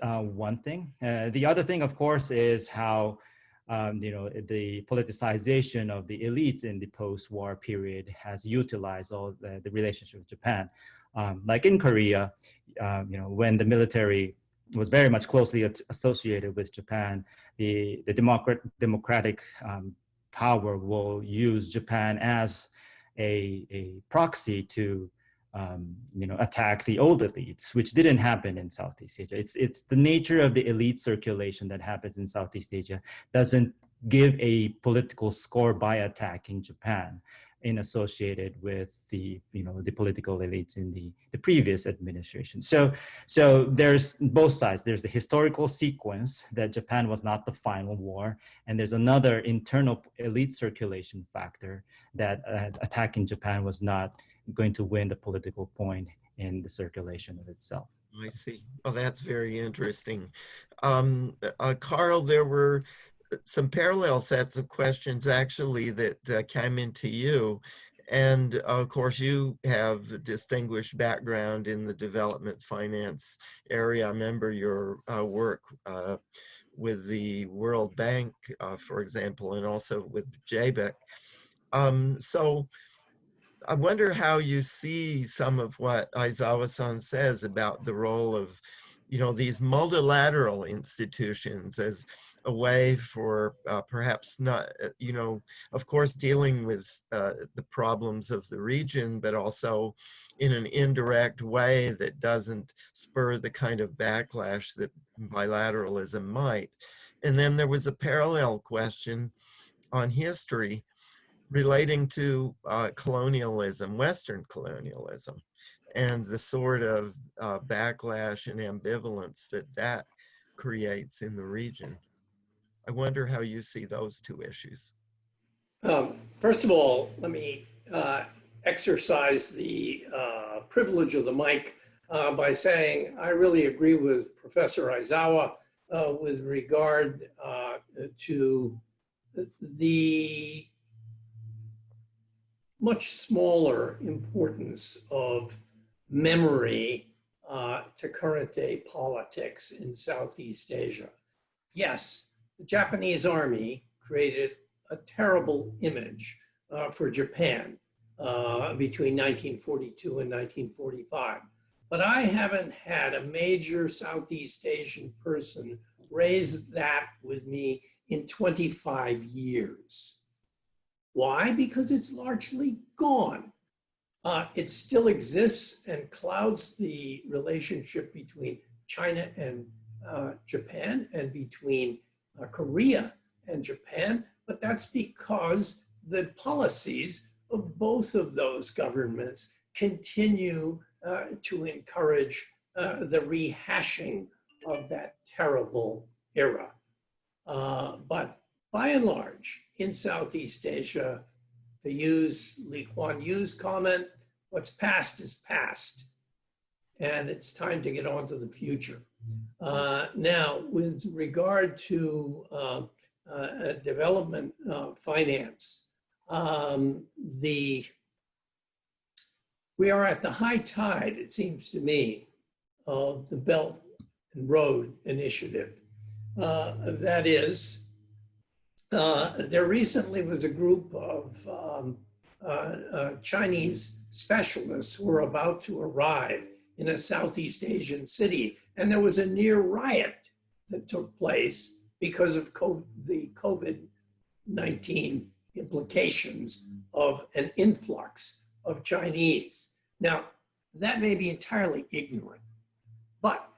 one thing. The other thing, of course, is how the politicization of the elites in the post-war period has utilized all the relationship with Japan. Like in Korea, when the military was very much closely associated with Japan, the democratic power will use Japan as a proxy to attack the old elites, which didn't happen in Southeast Asia. It's the nature of the elite circulation that happens in Southeast Asia doesn't give a political score by attacking Japan in associated with the political elites in the previous administration. So there's both sides. There's the historical sequence that Japan was not the final war, and there's another internal elite circulation factor that attacking Japan was not going to win the political point in the circulation of itself. I see. Well, that's very interesting. Karl, there were some parallel sets of questions actually that came into you. And of course, you have a distinguished background in the development finance area. I remember your work with the World Bank, for example, and also with JBIC. So I wonder how you see some of what Aizawa-san says about the role of, these multilateral institutions as a way for perhaps not, of course, dealing with the problems of the region, but also in an indirect way that doesn't spur the kind of backlash that bilateralism might. And then there was a parallel question on history relating to colonialism, Western colonialism, and the sort of backlash and ambivalence that creates in the region. I wonder how you see those two issues. First of all, let me exercise the privilege of the mic by saying I really agree with Professor Aizawa with regard to the much smaller importance of memory to current day politics in Southeast Asia. Yes, the Japanese army created a terrible image for Japan between 1942 and 1945. But I haven't had a major Southeast Asian person raise that with me in 25 years. Why? Because it's largely gone. It still exists and clouds the relationship between China and Japan and between Korea and Japan, but that's because the policies of both of those governments continue to encourage the rehashing of that terrible era. But by and large, in Southeast Asia, to use Lee Kuan Yew's comment, what's past is past, and it's time to get on to the future. Now, with regard to development finance, we are at the high tide, it seems to me, of the Belt and Road Initiative. That is, there recently was a group of Chinese specialists who were about to arrive in a Southeast Asian city, and there was a near riot that took place because of the COVID-19 implications of an influx of Chinese. Now, that may be entirely ignorant, but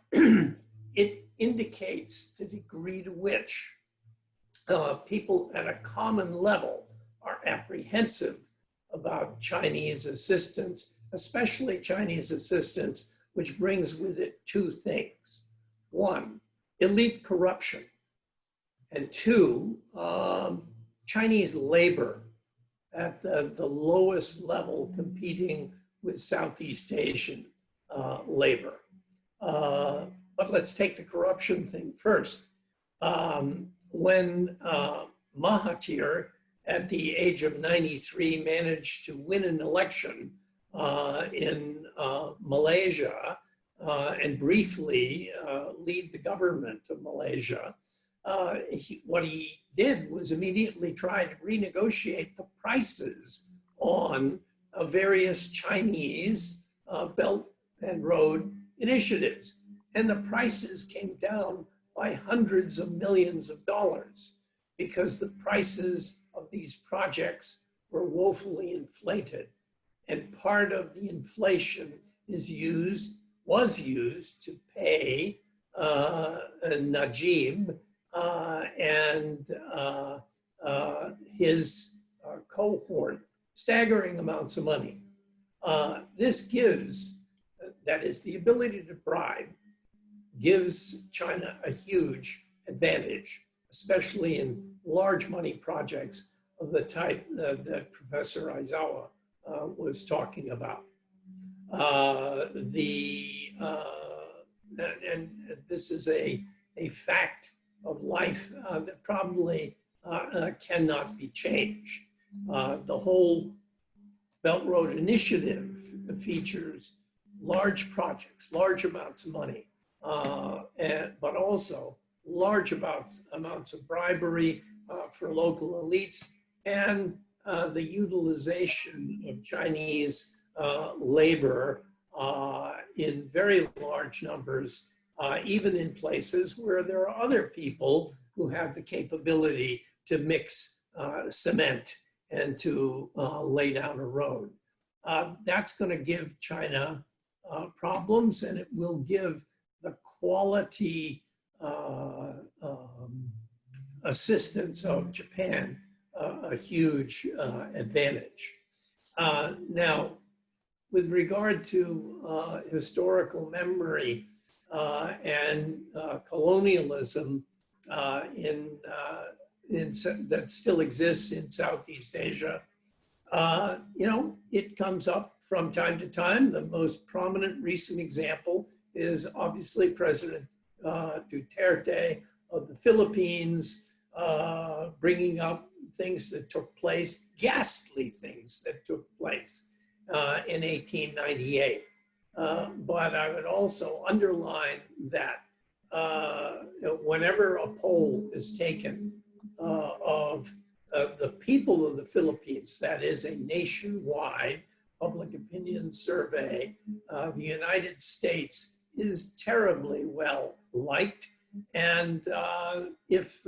it indicates the degree to which people at a common level are apprehensive about Chinese assistance, especially Chinese assistance, which brings with it two things. One, elite corruption, and two, Chinese labor at the lowest level competing with Southeast Asian labor. But let's take the corruption thing first. When Mahathir, at the age of 93, managed to win an election in Malaysia, and briefly lead the government of Malaysia, what he did was immediately try to renegotiate the prices on various Chinese Belt and Road initiatives. And the prices came down by hundreds of millions of dollars because the prices of these projects were woefully inflated. And part of the inflation was used to pay Najib and his cohort staggering amounts of money. This gives, that is the ability to bribe, gives China a huge advantage, especially in large money projects of the type that Professor Aizawa was talking about. And this is a fact of life that probably cannot be changed. The whole Belt Road Initiative features large projects, large amounts of money, but also large amounts of bribery for local elites and the utilization of Chinese labor in very large numbers, even in places where there are other people who have the capability to mix cement and to lay down a road. That's going to give China problems, and it will give the quality assistance of Japan a huge advantage. Now, with regard to historical memory and colonialism that still exists in Southeast Asia, it comes up from time to time. The most prominent recent example is obviously President Duterte of the Philippines, bringing up things that took place, ghastly things that took place in 1898. But I would also underline that whenever a poll is taken of the people of the Philippines, that is a nationwide public opinion survey, the United States is terribly well liked. And if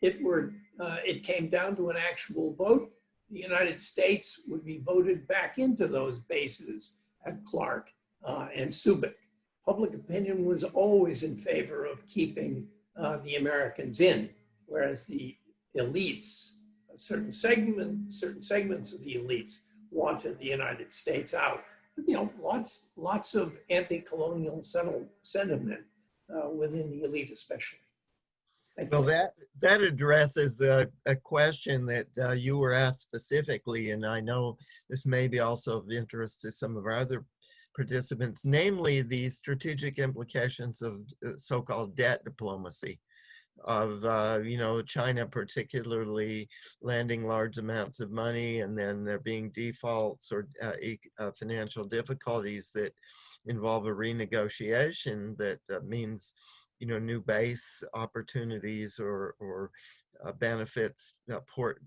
it came down to an actual vote, the United States would be voted back into those bases at Clark and Subic. Public opinion was always in favor of keeping the Americans in, whereas the elites, certain segments of the elites wanted the United States out. Lots of anti-colonial sentiment within the elite, especially. Well, that addresses a question that you were asked specifically, and I know this may be also of interest to some of our other participants, namely the strategic implications of so-called debt diplomacy, of China particularly landing large amounts of money, and then there being defaults or financial difficulties that involve a renegotiation that means new base opportunities or benefits, port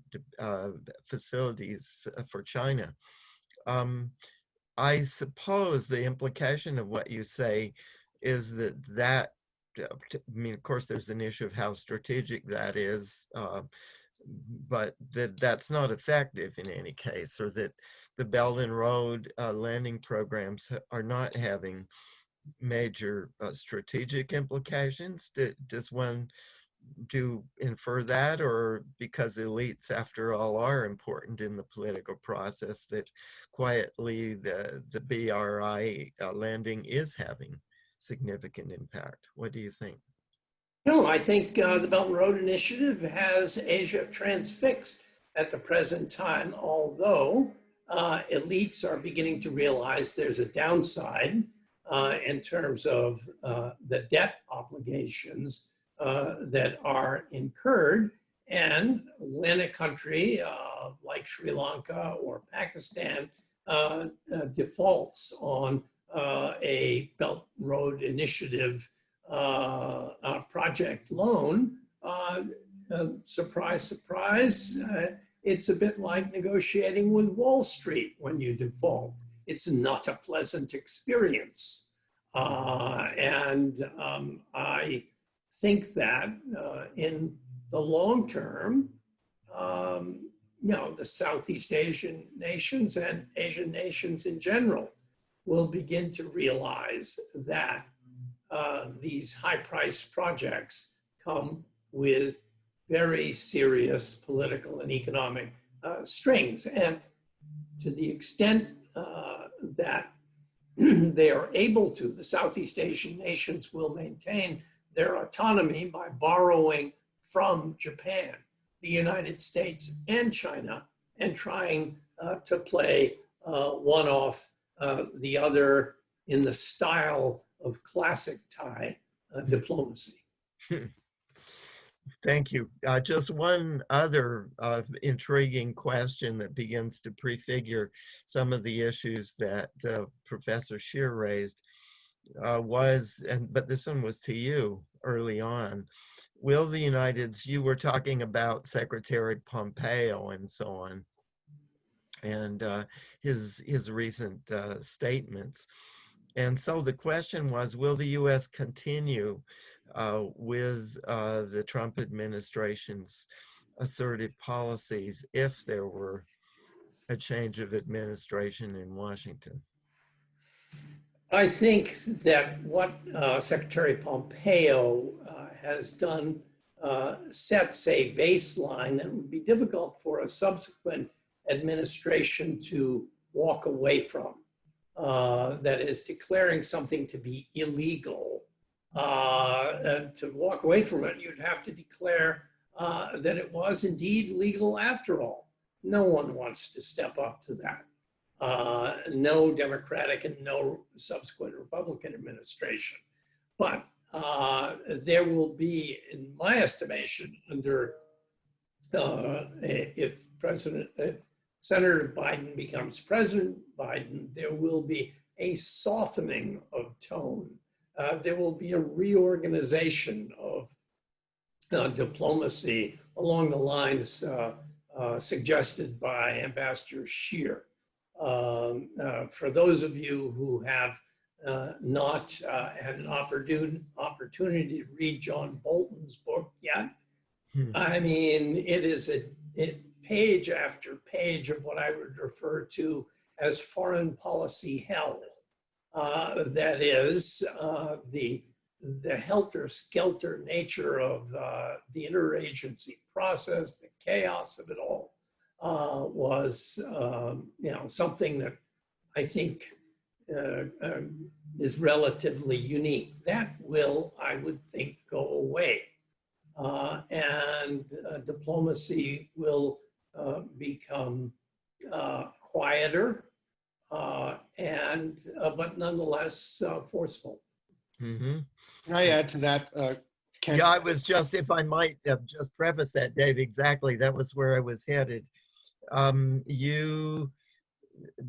facilities for China. I suppose the implication of what you say is that of course, there's an issue of how strategic that is, but that's not effective in any case, or that the Belt and Road landing programs are not having major strategic implications. Does one infer that, or because elites, after all, are important in the political process, that quietly the BRI landing is having significant impact? What do you think? No, I think the Belt and Road Initiative has Asia transfixed at the present time, although elites are beginning to realize there's a downside in terms of the debt obligations that are incurred. And when a country like Sri Lanka or Pakistan defaults on a Belt Road Initiative project loan, surprise, surprise, it's a bit like negotiating with Wall Street when you default. It's not a pleasant experience. I think that in the long term, the Southeast Asian nations and Asian nations in general will begin to realize that these high-priced projects come with very serious political and economic strings. And to the extent that they are able to, the Southeast Asian nations will maintain their autonomy by borrowing from Japan, the United States, and China, and trying to play one off the other in the style of classic Thai diplomacy. Thank you. Just one other intriguing question that begins to prefigure some of the issues that Professor Shear raised but this one was to you early on. Will the you were talking about Secretary Pompeo and so on, and his recent statements. And so the question was, will the U.S. continue with the Trump administration's assertive policies if there were a change of administration in Washington? I think that what Secretary Pompeo has done sets a baseline that would be difficult for a subsequent administration to walk away from. That is, declaring something to be illegal. To walk away from it, you'd have to declare that it was indeed legal after all. No one wants to step up to that. No Democratic and no subsequent Republican administration. But there will be, in my estimation, under if Senator Biden becomes President Biden, there will be a softening of tone. There will be a reorganization of diplomacy along the lines suggested by Ambassador Shear. For those of you who have not had an opportunity to read John Bolton's book yet, I mean, it is a page after page of what I would refer to as foreign policy hell. That is the helter-skelter nature of the interagency process, the chaos of it all. Was something that I think is relatively unique. That will, I would think, go away. And diplomacy will become quieter, but nonetheless forceful. Mm-hmm. Can I add to that, Ken? Yeah, I was just, if I might just preface that, Dave, exactly, that was where I was headed. You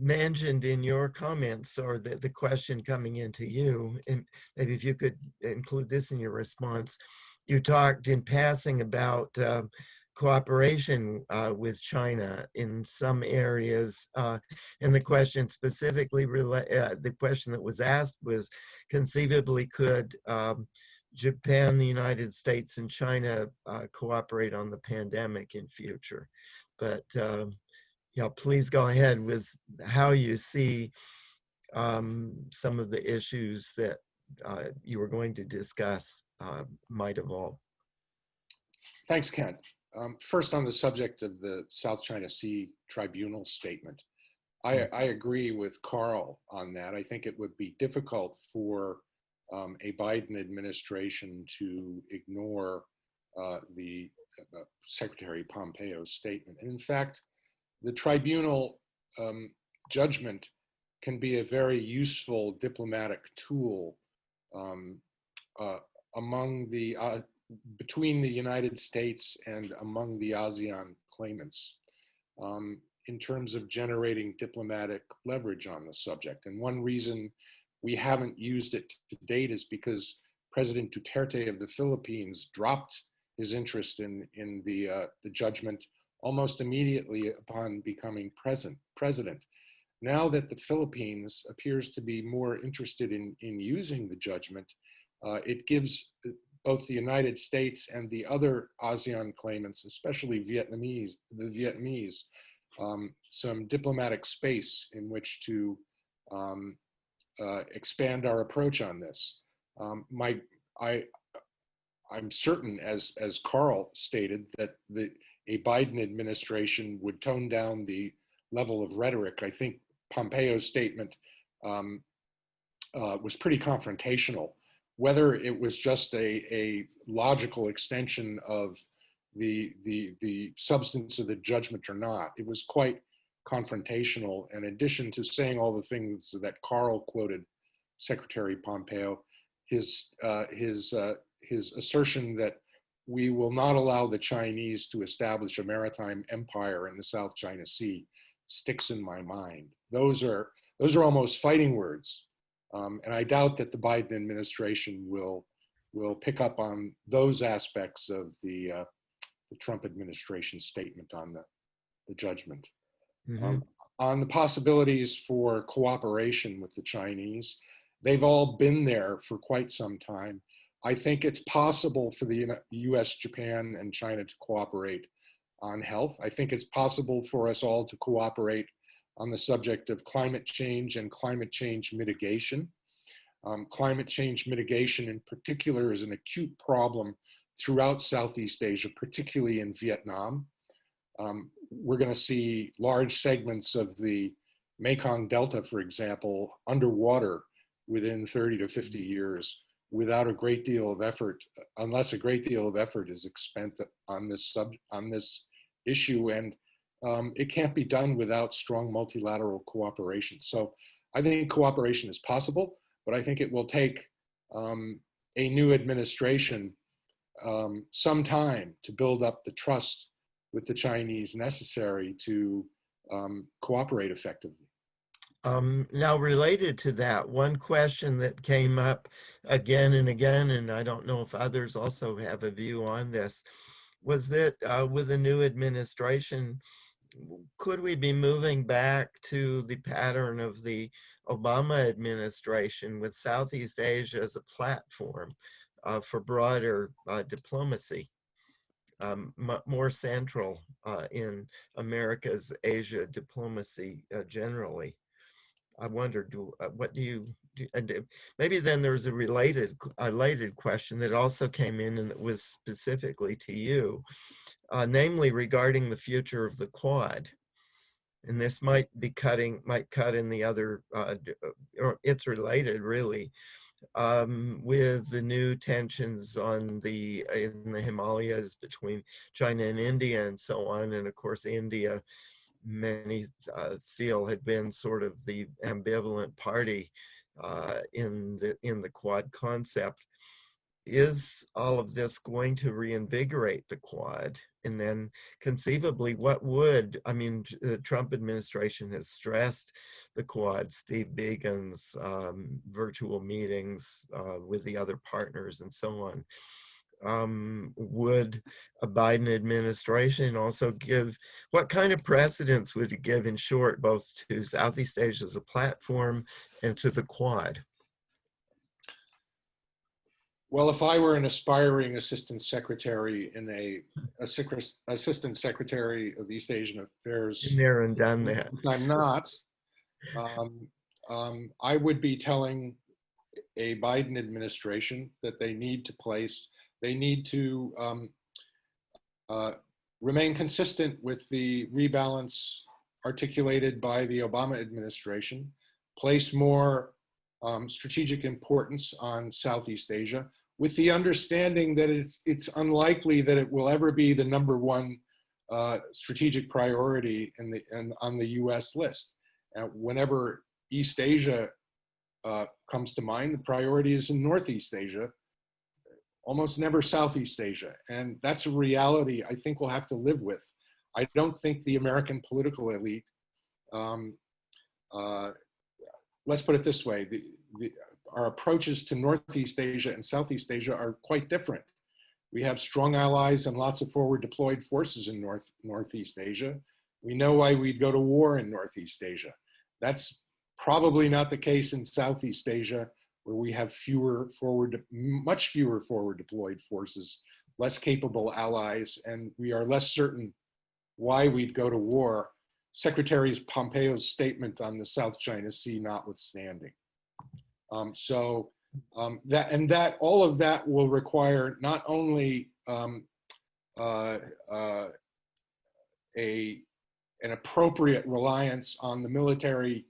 mentioned in your comments, or the question coming into you, and maybe if you could include this in your response, you talked in passing about cooperation with China in some areas, and the question specifically, the question that was asked was, conceivably could Japan, the United States, and China cooperate on the pandemic in future? But please go ahead with how you see some of the issues that you were going to discuss might evolve. Thanks, Ken. First, on the subject of the South China Sea Tribunal statement, I agree with Karl on that. I think it would be difficult for a Biden administration to ignore the Secretary Pompeo's statement. And in fact, the tribunal judgment can be a very useful diplomatic tool between the United States and among the ASEAN claimants in terms of generating diplomatic leverage on the subject. And one reason we haven't used it to date is because President Duterte of the Philippines dropped his interest in the judgment almost immediately upon becoming president. Now that the Philippines appears to be more interested in using the judgment, it gives both the United States and the other ASEAN claimants, especially the Vietnamese, some diplomatic space in which to expand our approach on this. I'm certain, as Karl stated, that a Biden administration would tone down the level of rhetoric. I think Pompeo's statement was pretty confrontational. Whether it was just a logical extension of the substance of the judgment or not, it was quite confrontational. In addition to saying all the things that Karl quoted Secretary Pompeo, his assertion that we will not allow the Chinese to establish a maritime empire in the South China Sea sticks in my mind. Those are almost fighting words. And I doubt that the Biden administration will pick up on those aspects of the Trump administration statement on the judgment. Mm-hmm. On the possibilities for cooperation with the Chinese, they've all been there for quite some time. I think it's possible for the US, Japan, and China to cooperate on health. I think it's possible for us all to cooperate on the subject of climate change and climate change mitigation. Climate change mitigation in particular is an acute problem throughout Southeast Asia, particularly in Vietnam. We're going to see large segments of the Mekong Delta, for example, underwater within 30 to 50 years without a great deal of effort, unless a great deal of effort is expended on this issue. And it can't be done without strong multilateral cooperation. So I think cooperation is possible, but I think it will take a new administration some time to build up the trust with the Chinese necessary to cooperate effectively. Now, related to that, one question that came up again and again, and I don't know if others also have a view on this, was that with the new administration, could we be moving back to the pattern of the Obama administration with Southeast Asia as a platform for broader diplomacy, more central in America's Asia diplomacy generally? I wonder, what do you do? And maybe then there's a related question that also came in and that was specifically to you, namely regarding the future of the Quad. And this might cut in the other, or it's related really, with the new tensions in the Himalayas between China and India and so on. And of course, India, many feel had been sort of the ambivalent party in the Quad concept. Is all of this going to reinvigorate the Quad? And then conceivably, the Trump administration has stressed the Quad, Steve Biegun's virtual meetings with the other partners and so on. Would a Biden administration also what kind of precedence would it give, in short, both to Southeast Asia as a platform and to the Quad? Well, if I were an aspiring assistant secretary in assistant secretary of East Asian Affairs, been there and done that. I'm not. I would be telling a Biden administration that they need to remain consistent with the rebalance articulated by the Obama administration, place more strategic importance on Southeast Asia, with the understanding that it's unlikely that it will ever be the number one strategic priority on the U.S. list. Whenever East Asia comes to mind, the priority is in Northeast Asia, almost never Southeast Asia. And that's a reality I think we'll have to live with. I don't think the American political elite, let's put it this way, our approaches to Northeast Asia and Southeast Asia are quite different. We have strong allies and lots of forward deployed forces in Northeast Asia. We know why we'd go to war in Northeast Asia. That's probably not the case in Southeast Asia, where we have much fewer forward deployed forces, less capable allies, and we are less certain why we'd go to war, Secretary Pompeo's statement on the South China Sea notwithstanding. All of that will require not only an appropriate reliance on the military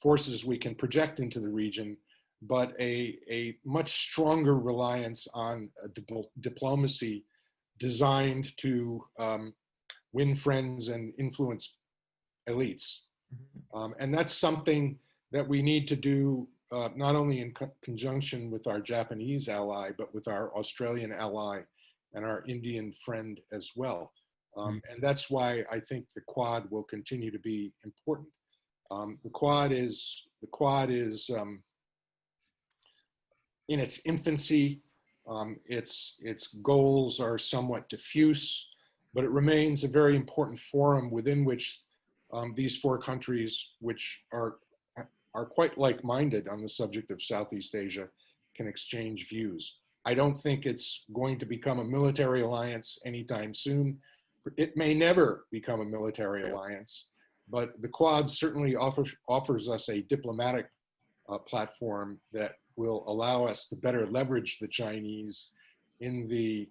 forces we can project into the region, but a much stronger reliance on diplomacy designed to win friends and influence elites. And that's something that we need to do not only in conjunction with our Japanese ally, but with our Australian ally and our Indian friend as well. And that's why I think the Quad will continue to be important. The Quad is in its infancy. Its goals are somewhat diffuse, but it remains a very important forum within which these four countries, which are quite like-minded on the subject of Southeast Asia, can exchange views. I don't think it's going to become a military alliance anytime soon. It may never become a military alliance, but the Quad certainly offers us a diplomatic platform that will allow us to better leverage the Chinese in the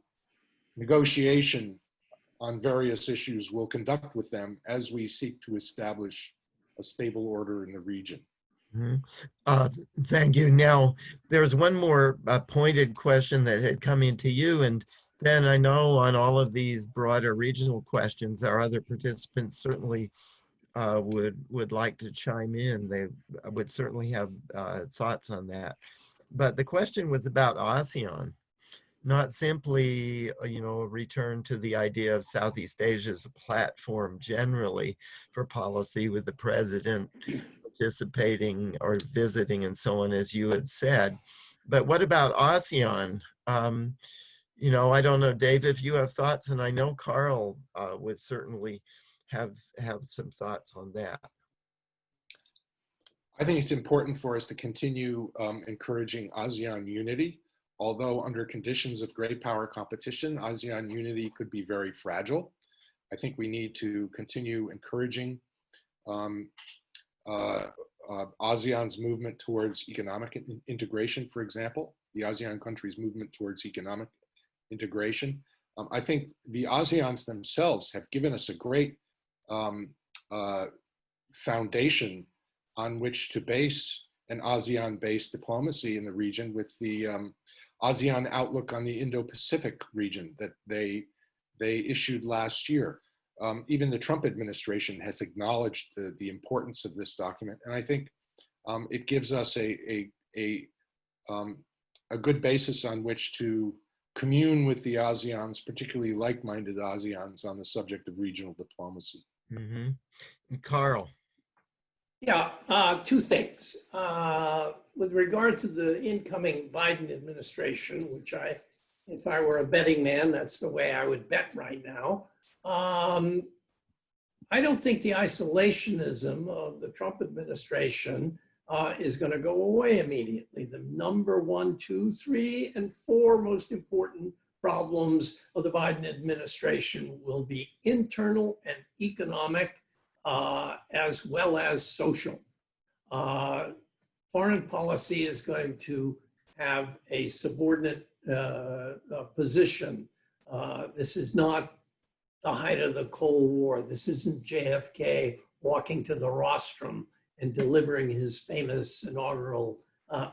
negotiation on various issues we'll conduct with them as we seek to establish a stable order in the region. Thank you. Now, there's one more pointed question that had come into you, and then I know on all of these broader regional questions, our other participants certainly would like to chime in. They would certainly have thoughts on that. But the question was about ASEAN, not simply, a return to the idea of Southeast Asia as a platform generally for policy, with the president participating or visiting and so on, as you had said. But what about ASEAN? I don't know, Dave, if you have thoughts, and I know Karl would certainly have some thoughts on that. I think it's important for us to continue encouraging ASEAN unity. Although under conditions of great power competition, ASEAN unity could be very fragile. I think we need to continue encouraging ASEAN's movement towards economic integration, for example, the ASEAN countries' movement towards economic integration. I think the ASEANs themselves have given us a great foundation on which to base an ASEAN-based diplomacy in the region, with the ASEAN outlook on the Indo-Pacific region that they issued last year. Even the Trump administration has acknowledged the importance of this document, and I think it gives us a good basis on which to commune with the ASEANs, particularly like-minded ASEANs, on the subject of regional diplomacy. Mm-hmm. Karl. Yeah, two things. With regard to the incoming Biden administration, which if I were a betting man, that's the way I would bet right now. I don't think the isolationism of the Trump administration is going to go away immediately. The number 1, 2, 3, and 4 most important problems of the Biden administration will be internal and economic, as well as social. Foreign policy is going to have a subordinate position. This is not the height of the Cold War. This isn't JFK walking to the rostrum and delivering his famous inaugural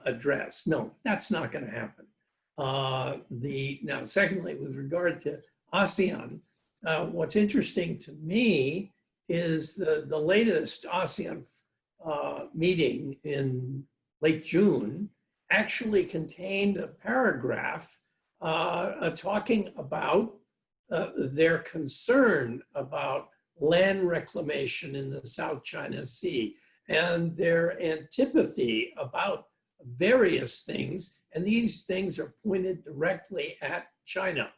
address. No, that's not going to happen. Now, secondly, with regard to ASEAN, what's interesting to me is the latest ASEAN meeting in late June actually contained a paragraph talking about their concern about land reclamation in the South China Sea and their antipathy about various things, and these things are pointed directly at China.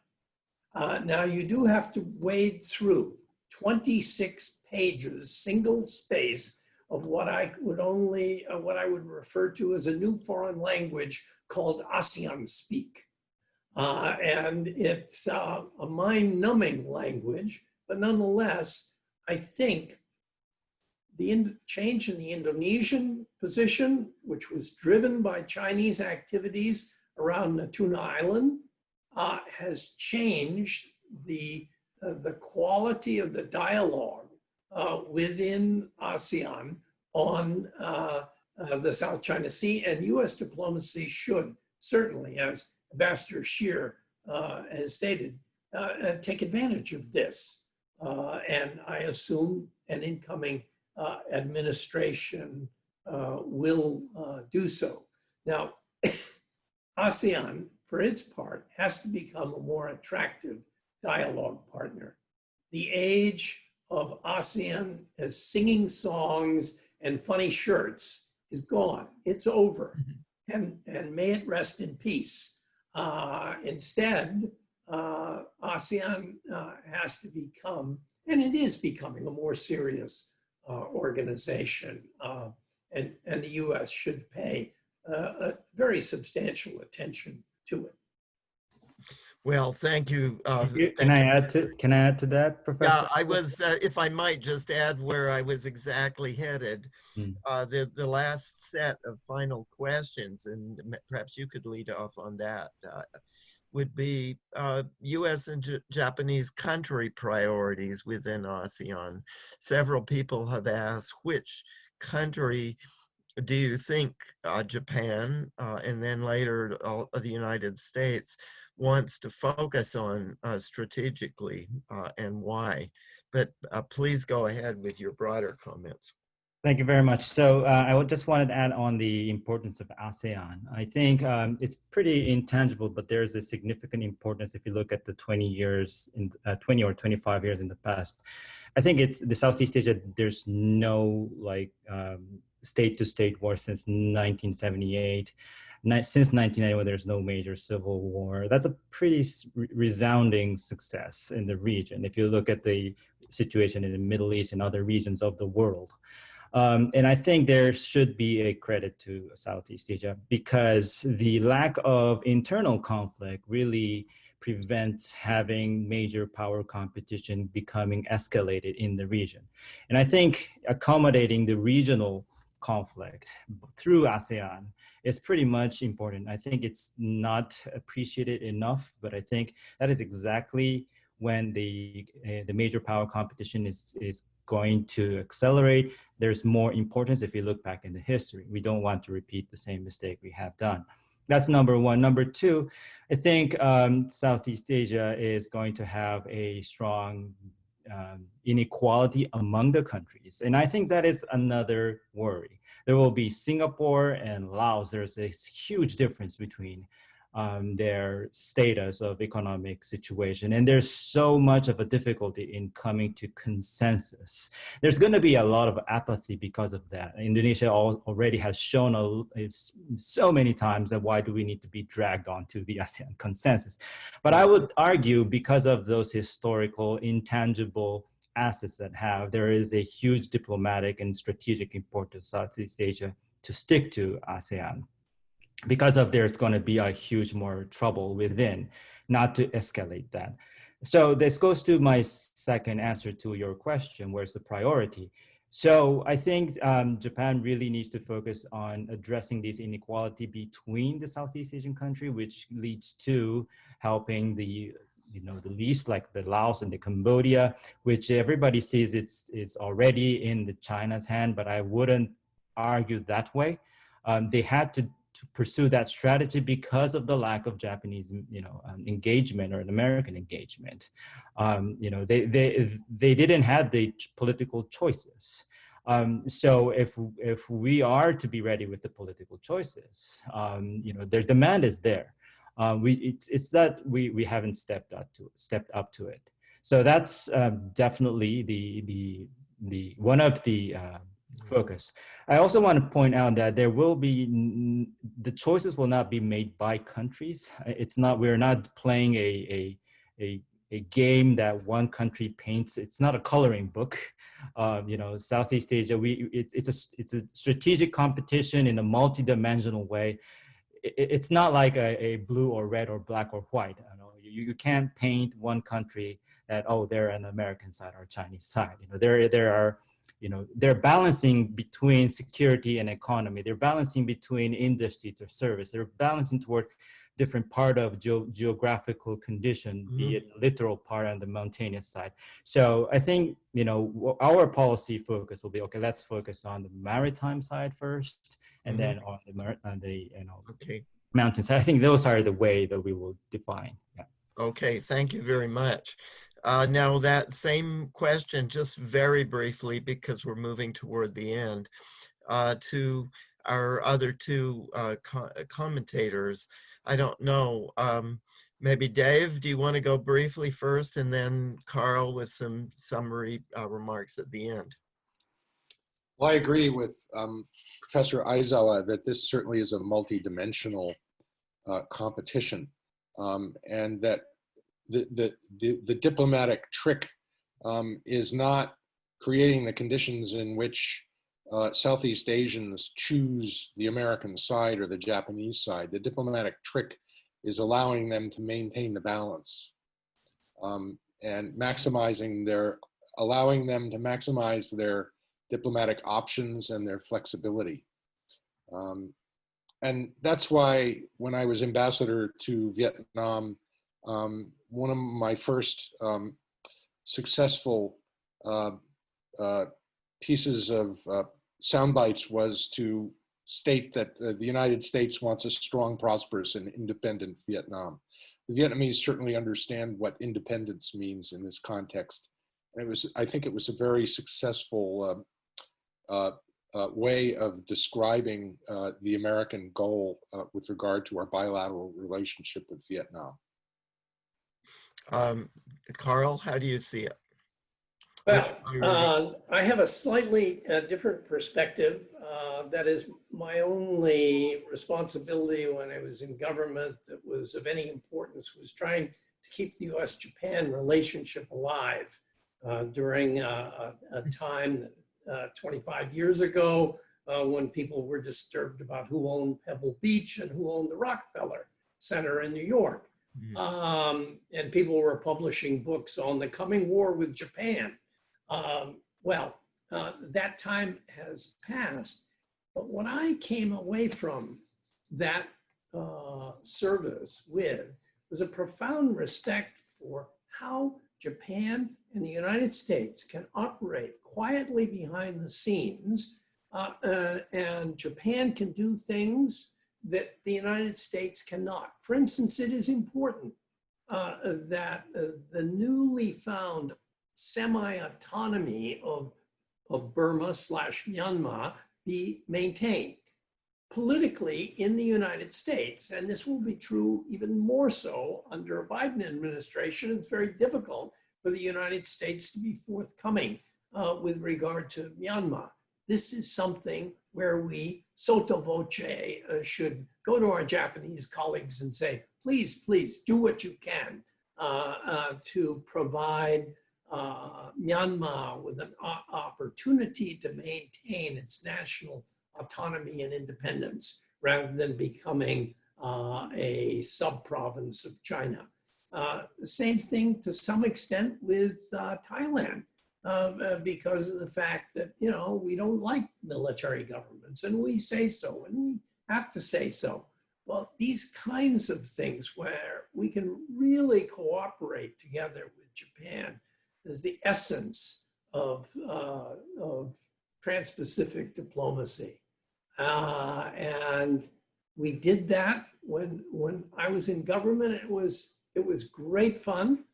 Now you do have to wade through 26 pages, single space, of what I would refer to as a new foreign language called ASEAN speak. And it's a mind-numbing language, but nonetheless, I think the change in the Indonesian position, which was driven by Chinese activities around Natuna Island, has changed the quality of the dialogue within ASEAN on the South China Sea, and US diplomacy should certainly, as Ambassador Shear has stated, take advantage of this. And I assume an incoming administration will do so. Now, ASEAN, for its part, has to become a more attractive dialogue partner. The age of ASEAN as singing songs and funny shirts is gone. It's over. And may it rest in peace. Instead, ASEAN has to become, and it is becoming, a more serious organization. And the US should pay a very substantial attention to it. Well, thank you. Can I add to that, Professor? Yeah, I was, if I might just add where I was exactly headed. The last set of final questions, and perhaps you could lead off on that, would be US and Japanese country priorities within ASEAN. Several people have asked, which country do you think Japan and then later the United States wants to focus on strategically and why? But please go ahead with your broader comments. Thank you very much. So I just wanted to add on the importance of ASEAN. I think it's pretty intangible, but there's a significant importance if you look at the 20 or 25 years in the past. I think it's the Southeast Asia, there's no like state-to-state war since 1978. Since 1991, there's no major civil war. That's a pretty resounding success in the region. If you look at the situation in the Middle East and other regions of the world. And I think there should be a credit to Southeast Asia because the lack of internal conflict really prevents having major power competition becoming escalated in the region. And I think accommodating the regional conflict through ASEAN is pretty much important. I think it's not appreciated enough, but I think that is exactly when the major power competition is going to accelerate. There's more importance if you look back in the history. We don't want to repeat the same mistake we have done. That's number one. Number two, I think Southeast Asia is going to have a strong inequality among the countries. And I think that is another worry. There will be Singapore and Laos. There's a huge difference between their status of economic situation. And there's so much of a difficulty in coming to consensus. There's going to be a lot of apathy because of that. Indonesia already has shown so many times that why do we need to be dragged onto the ASEAN consensus? But I would argue because of those historical, intangible assets that there is a huge diplomatic and strategic importance to Southeast Asia to stick to ASEAN. Because of there's going to be a huge more trouble within, not to escalate that. So this goes to my second answer to your question, where's the priority? So I think Japan really needs to focus on addressing this inequality between the Southeast Asian country, which leads to helping the least, like the Laos and the Cambodia, which everybody sees it's already in the China's hand, but I wouldn't argue that way. They had to pursue that strategy because of the lack of Japanese, engagement or an American engagement. They didn't have the political choices. So if we are to be ready with the political choices, their demand is there. It's that we haven't stepped up to it. So that's definitely the one of the focus. I also want to point out that there will be, the choices will not be made by countries. It's not, we're not playing a game that one country paints. It's not a coloring book. You know, Southeast Asia, it's a strategic competition in a multi-dimensional way. It's not like a blue or red or black or white. You know, you can't paint one country that, oh, they're an American side or Chinese side. You know, there are, you know, they're balancing between security and economy. They're balancing between industry to service. They're balancing toward different part of geographical condition, be it littoral part and the mountainous side. So I think, you know, our policy focus will be, okay, let's focus on the maritime side first, and then on the you know, mountain side. I think those are the way that we will define. Yeah. Okay, thank you very much. Now that same question, just very briefly, because we're moving toward the end, to our other two commentators. I don't know, maybe Dave, do you want to go briefly first, and then Carl with some summary remarks at the end? Well, I agree with Professor Aizawa that this certainly is a multi-dimensional competition, and that the diplomatic trick is not creating the conditions in which Southeast Asians choose the American side or the Japanese side. The diplomatic trick is allowing them to maintain the balance, and allowing them to maximize their diplomatic options and their flexibility. And that's why when I was ambassador to Vietnam, one of my first successful pieces of sound bites was to state that the United States wants a strong, prosperous, and independent Vietnam. The Vietnamese certainly understand what independence means in this context. And I think it was a very successful way of describing the American goal with regard to our bilateral relationship with Vietnam. Carl, how do you see it? Well, I have a slightly different perspective. That is my only responsibility when I was in government that was of any importance, was trying to keep the US-Japan relationship alive during a time that 25 years ago, when people were disturbed about who owned Pebble Beach and who owned the Rockefeller Center in New York. And people were publishing books on the coming war with Japan. That time has passed, but what I came away from that service with was a profound respect for how Japan and the United States can operate quietly behind the scenes, and Japan can do things that the United States cannot. For instance, it is important that the newly found semi-autonomy of Burma/Myanmar be maintained politically in the United States. And this will be true even more so under a Biden administration. It's very difficult for the United States to be forthcoming with regard to Myanmar. This is something where we, sotto voce, should go to our Japanese colleagues and say, please, please do what you can to provide Myanmar with an opportunity to maintain its national autonomy and independence rather than becoming a sub-province of China. The same thing to some extent with Thailand, because of the fact that, you know, we don't like military governments, and we say so, and we have to say so. Well, these kinds of things where we can really cooperate together with Japan is the essence of Trans-Pacific diplomacy. And we did that when I was in government. It was great fun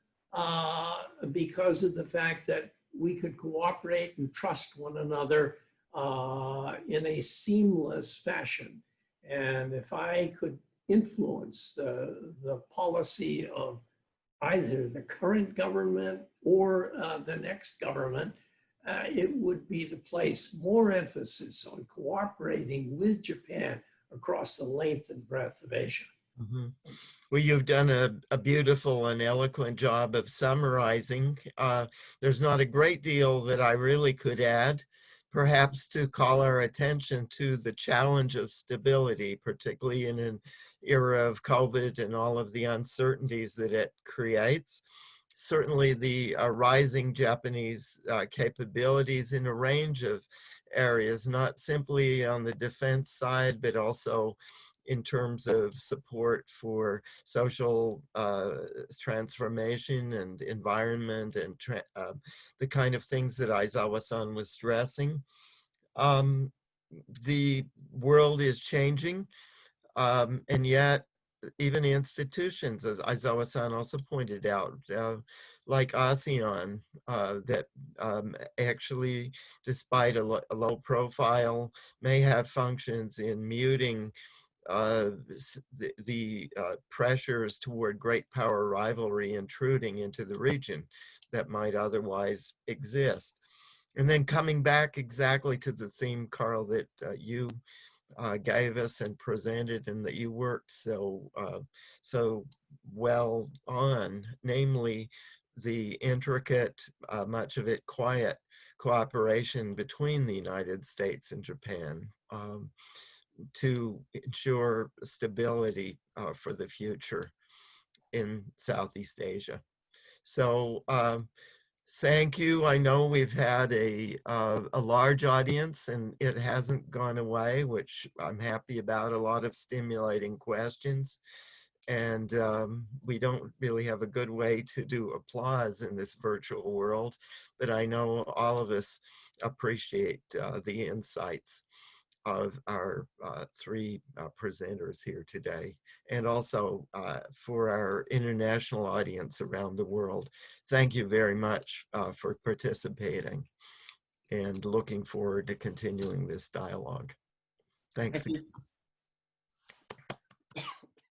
because of the fact that we could cooperate and trust one another in a seamless fashion. And if I could influence the policy of either the current government or the next government, it would be to place more emphasis on cooperating with Japan across the length and breadth of Asia. Mhm. Well, you've done a beautiful and eloquent job of summarizing. There's not a great deal that I really could add, perhaps to call our attention to the challenge of stability, particularly in an era of COVID and all of the uncertainties that it creates. Certainly the rising Japanese capabilities in a range of areas, not simply on the defense side, but also in terms of support for social transformation and environment and the kind of things that Aizawa-san was stressing. The world is changing, and yet even institutions, as Aizawa-san also pointed out, like ASEAN, that actually, despite a low profile, may have functions in muting the pressures toward great power rivalry intruding into the region that might otherwise exist. And then coming back exactly to the theme, Karl, that you gave us and presented and that you worked so well on, namely the intricate, much of it quiet cooperation between the United States and Japan. To ensure stability for the future in Southeast Asia. So thank you. I know we've had a large audience and it hasn't gone away, which I'm happy about. A lot of stimulating questions. And we don't really have a good way to do applause in this virtual world, but I know all of us appreciate the insights of our three presenters here today, and also for our international audience around the world. Thank you very much for participating, and looking forward to continuing this dialogue. Thanks again.